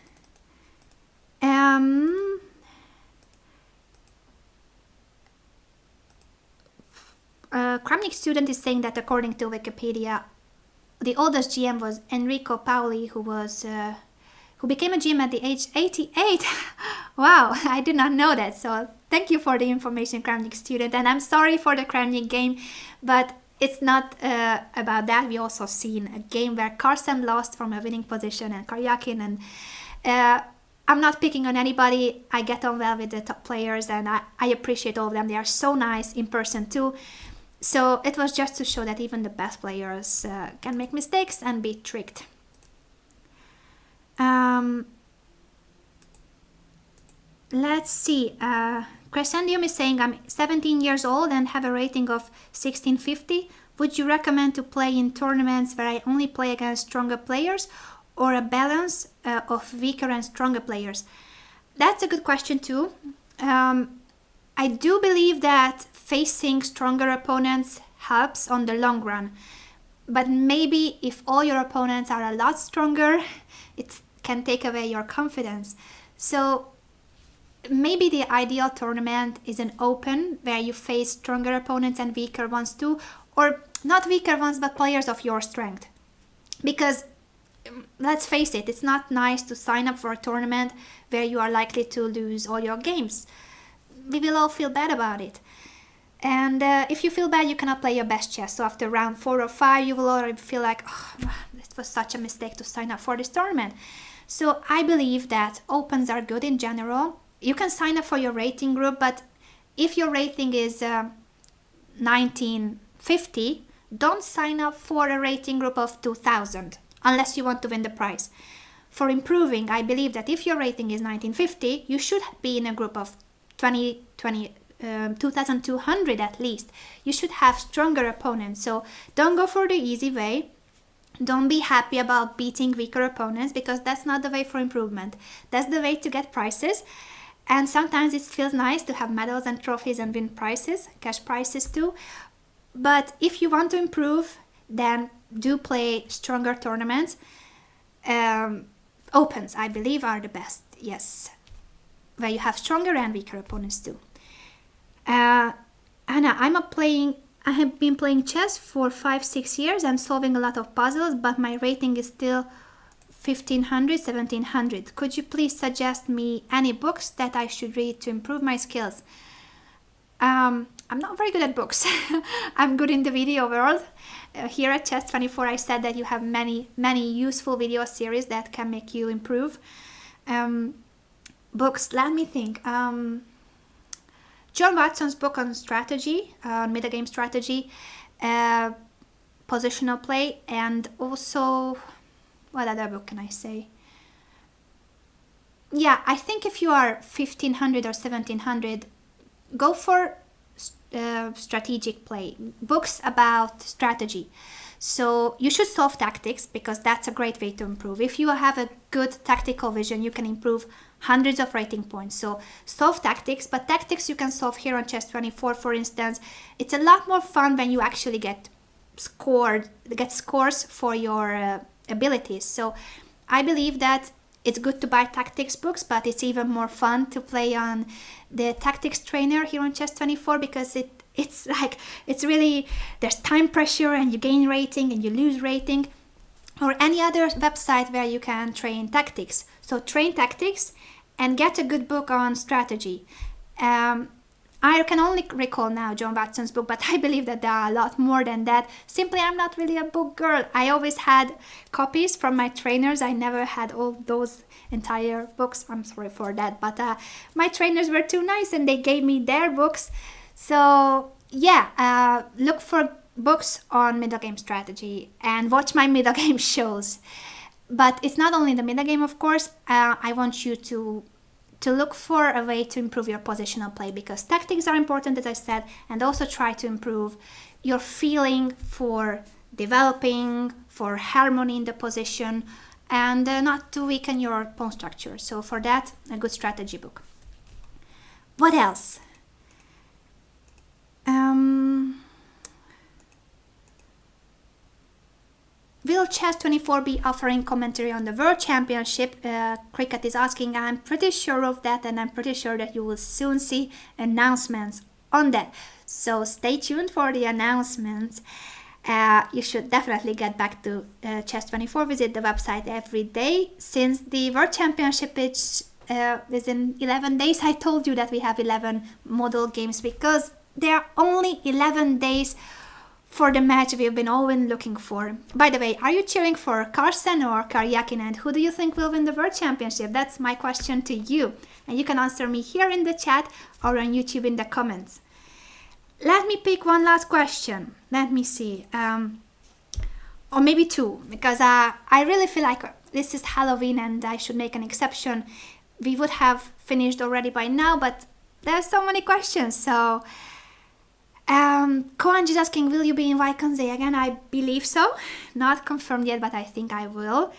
Kramnik student is saying that according to Wikipedia, the oldest GM was Enrico Pauli, who became a GM at the age 88. Wow, I did not know that. So thank you for the information, Kramnik student. And I'm sorry for the Kramnik game, but it's not about that. We also seen a game where Carson lost from a winning position and Karjakin, and I'm not picking on anybody. I get on well with the top players, and I appreciate all of them. They are so nice in person too. So it was just to show that even the best players can make mistakes and be tricked. Let's see. Crescendium is saying, I'm 17 years old and have a rating of 1650. Would you recommend to play in tournaments where I only play against stronger players, or a balance of weaker and stronger players? That's a good question too. I do believe that facing stronger opponents helps on the long run. But maybe if all your opponents are a lot stronger, it can take away your confidence. So maybe the ideal tournament is an open where you face stronger opponents and weaker ones too, or not weaker ones but players of your strength. Because let's face it, it's not nice to sign up for a tournament where you are likely to lose all your games. We will all feel bad about it. And if you feel bad, you cannot play your best chess. So after round 4 or 5, you will already feel like, oh, it was such a mistake to sign up for this tournament. So I believe that opens are good in general. You can sign up for your rating group, but if your rating is 1950, don't sign up for a rating group of 2000 unless you want to win the prize. For improving, I believe that if your rating is 1950, you should be in a group of 2200 at least. You should have stronger opponents. So don't go for the easy way. Don't be happy about beating weaker opponents, because that's not the way for improvement. That's the way to get prizes. And sometimes it feels nice to have medals and trophies and win prizes, cash prizes too. But if you want to improve, then do play stronger tournaments. Opens, I believe, are the best, yes, where you have stronger and weaker opponents too. Anna, I have been playing chess for 5-6 years and solving a lot of puzzles, but my rating is still 1500, 1700. Could you please suggest me any books that I should read to improve my skills? I'm not very good at books. I'm good in the video world. Here at Chess24, I said that you have many useful video series that can make you improve. Books, let me think. John Watson's book on strategy, middlegame strategy, positional play, and also, what other book can I say? Yeah, I think if you are 1500 or 1700, go for strategic play, books about strategy. So you should solve tactics, because that's a great way to improve. If you have a good tactical vision, you can improve hundreds of rating points. So solve tactics, but tactics you can solve here on Chess24, for instance. It's a lot more fun when you actually get scores for your abilities. So I believe that it's good to buy tactics books, but it's even more fun to play on the tactics trainer here on Chess24, because it's really, there's time pressure and you gain rating and you lose rating, or any other website where you can train tactics. So train tactics and get a good book on strategy. I can only recall now John Watson's book, but I believe that there are a lot more than that. Simply, I'm not really a book girl. I always had copies from my trainers. I never had all those entire books. I'm sorry for that, but my trainers were too nice and they gave me their books. So yeah, look for books on middlegame strategy and watch my middlegame shows. But it's not only the middlegame, of course. I want you to look for a way to improve your positional play, because tactics are important, as I said, and also try to improve your feeling for developing, for harmony in the position, and not to weaken your pawn structure. So for that, a good strategy book. What else? Will Chess24 be offering commentary on the World Championship? Cricket is asking. I'm pretty sure of that, and I'm pretty sure that you will soon see announcements on that. So stay tuned for the announcements. You should definitely get back to Chess24. Visit the website every day. Since the World Championship is in 11 days, I told you that we have 11 model games because there are only 11 days for the match we've been all been looking for. By the way, are you cheering for Carlsen or Karjakin, and who do you think will win the World Championship? That's my question to you. And you can answer me here in the chat or on YouTube in the comments. Let me pick one last question. Let me see. Or maybe two, because I really feel like this is Halloween and I should make an exception. We would have finished already by now, but there's so many questions. So, Koanji is asking, will you be in Vaikanze again? I believe so. Not confirmed yet, but I think I will.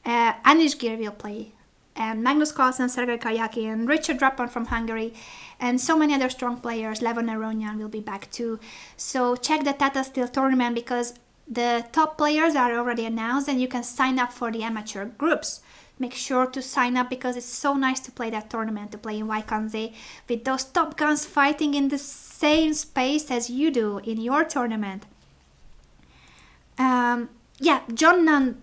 Anish Gir will play. And Magnus Carlsen, Sergey Karjakin, Richard Drapan from Hungary, and so many other strong players. Levon Aronyan will be back too. So check the Tata Steel tournament because the top players are already announced and you can sign up for the amateur groups. Make sure to sign up because it's so nice to play that tournament, to play in Vaikanze with those top guns fighting in the same space as you do in your tournament. John Nunn,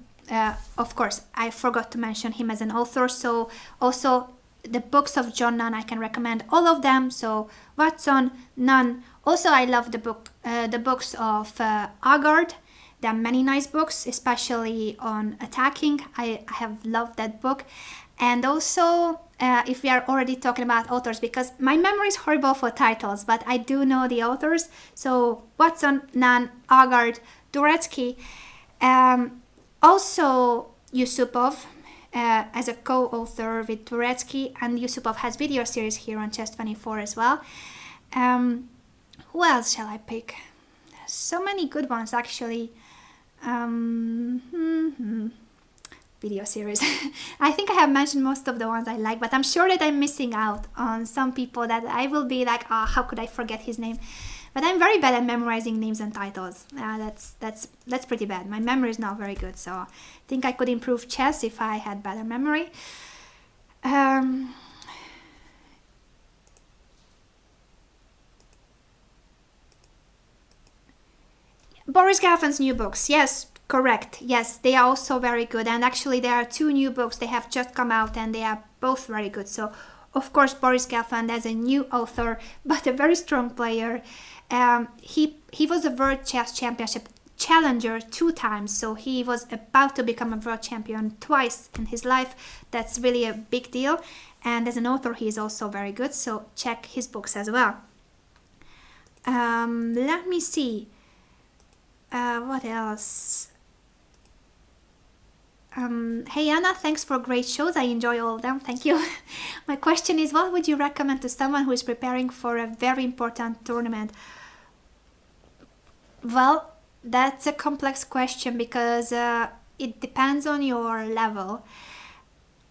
of course, I forgot to mention him as an author. So also the books of John Nunn, I can recommend all of them. So Watson, Nunn. Also, I love the books of Agard. There are many nice books, especially on attacking. I have loved that book. And also, if we are already talking about authors, because my memory is horrible for titles, but I do know the authors. So Watson, Nunn, Agard, Dvoretsky. Also Yusupov as a co-author with Dvoretsky, and Yusupov has video series here on Chess24 as well. Who else shall I pick? So many good ones actually. Video series. I think I have mentioned most of the ones I like, but I'm sure that I'm missing out on some people that I will be like, how could I forget his name? But I'm very bad at memorizing names and titles. That's pretty bad. My memory is not very good, so I think I could improve chess if I had better memory. Boris Gelfand's new books, yes, correct. Yes, they are also very good. And actually, there are two new books. They have just come out, and they are both very good. So, of course, Boris Gelfand as a new author, but a very strong player. He was a World Chess Championship challenger 2 times, so he was about to become a world champion twice in his life. That's really a big deal. And as an author, he is also very good. So check his books as well. Let me see. What else? Hey Anna, thanks for great shows. I enjoy all of them. Thank you. My question is, what would you recommend to someone who is preparing for a very important tournament? Well, that's a complex question because it depends on your level.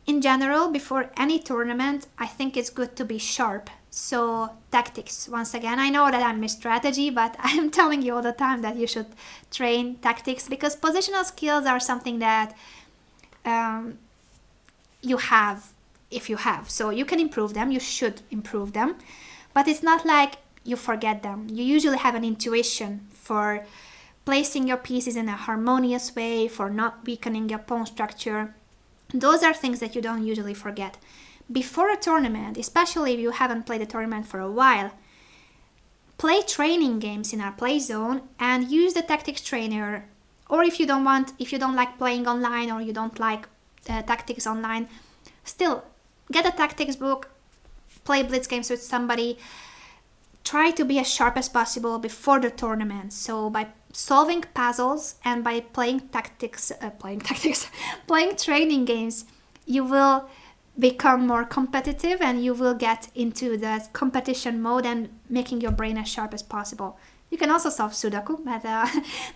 In general, before any tournament, I think it's good to be sharp. So tactics, once again, I know that I'm a strategy, but I'm telling you all the time that you should train tactics because positional skills are something that you have if you have. So you can improve them, you should improve them, but it's not like you forget them. You usually have an intuition for placing your pieces in a harmonious way, for not weakening your pawn structure. Those are things that you don't usually forget. Before a tournament, especially if you haven't played a tournament for a while, play training games in our play zone and use the tactics trainer. Or if you don't like playing online or you don't like tactics online, still get a tactics book, play blitz games with somebody. Try to be as sharp as possible before the tournament. So by solving puzzles and by playing training games, you will become more competitive and you will get into the competition mode and making your brain as sharp as possible. You can also solve Sudoku, but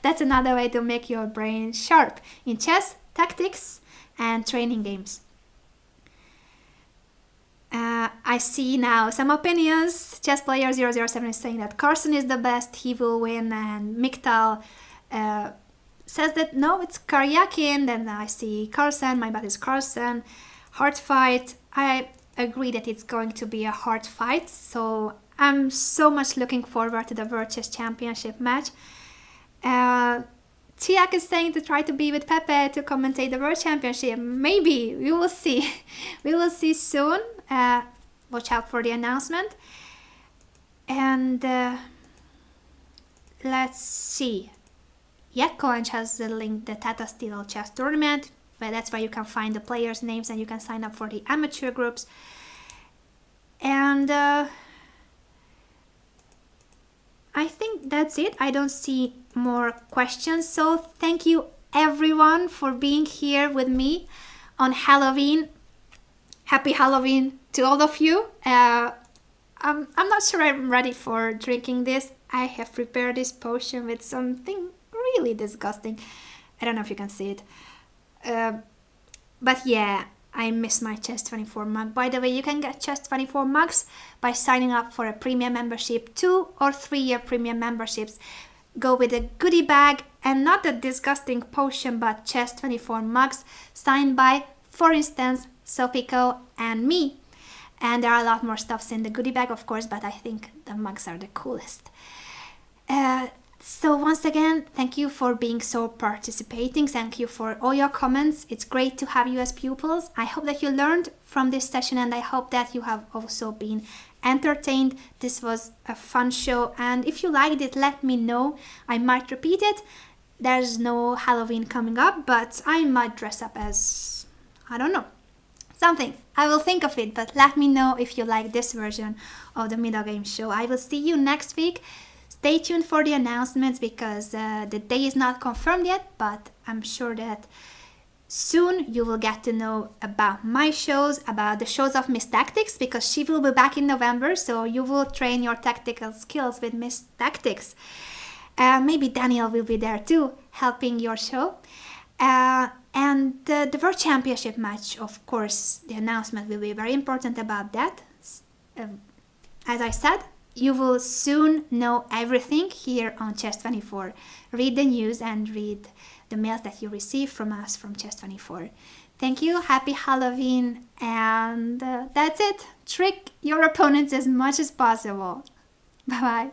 that's another way to make your brain sharp in chess, tactics, and training games. I see now some opinions. Chess player 007 is saying that Carlsen is the best, he will win, and Miktal says that no, it's Karjakin. Then I see Carlsen, my bet is Carlsen. Hard fight. I agree that it's going to be a hard fight, so I'm so much looking forward to the World Chess Championship match. Chiak is saying to try to be with Pepe to commentate the World Championship. Maybe, we will see. We will see soon. Watch out for the announcement. And let's see. Yekoanch has linked the Tata Steel chess tournament, but that's where you can find the players' names and you can sign up for the amateur groups. And I think that's it. I don't see more questions. So thank you everyone for being here with me on Halloween. Happy Halloween to all of you. I'm not sure I'm ready for drinking this. I have prepared this potion with something really disgusting. I don't know if you can see it. But yeah, I miss my Chess24 mug. By the way, you can get Chess24 mugs by signing up for a premium membership, 2 or 3 year premium memberships. Go with a goodie bag and not a disgusting potion, but Chess24 mugs signed by, for instance, Sopiko and me. And there are a lot more stuffs in the goodie bag, of course, but I think the mugs are the coolest. So once again, thank you for being so participating. Thank you for all your comments. It's great to have you as pupils. I hope that you learned from this session and I hope that you have also been entertained. This was a fun show and if you liked it, let me know. I might repeat it. There's no Halloween coming up, but I might dress up as, I don't know, something. I will think of it, but let me know if you like this version of the Middlegame show. I will see you next week. Stay tuned for the announcements because the day is not confirmed yet, but I'm sure that soon you will get to know about my shows, about the shows of Miss Tactics, because she will be back in November, so you will train your tactical skills with Miss Tactics. Maybe Daniel will be there too, helping your show. And the World Championship match, of course, the announcement will be very important about that. As I said, you will soon know everything here on Chess24. Read the news and read the mails that you receive from us from Chess24. Thank you, happy Halloween, and that's it. Trick your opponents as much as possible. Bye-bye.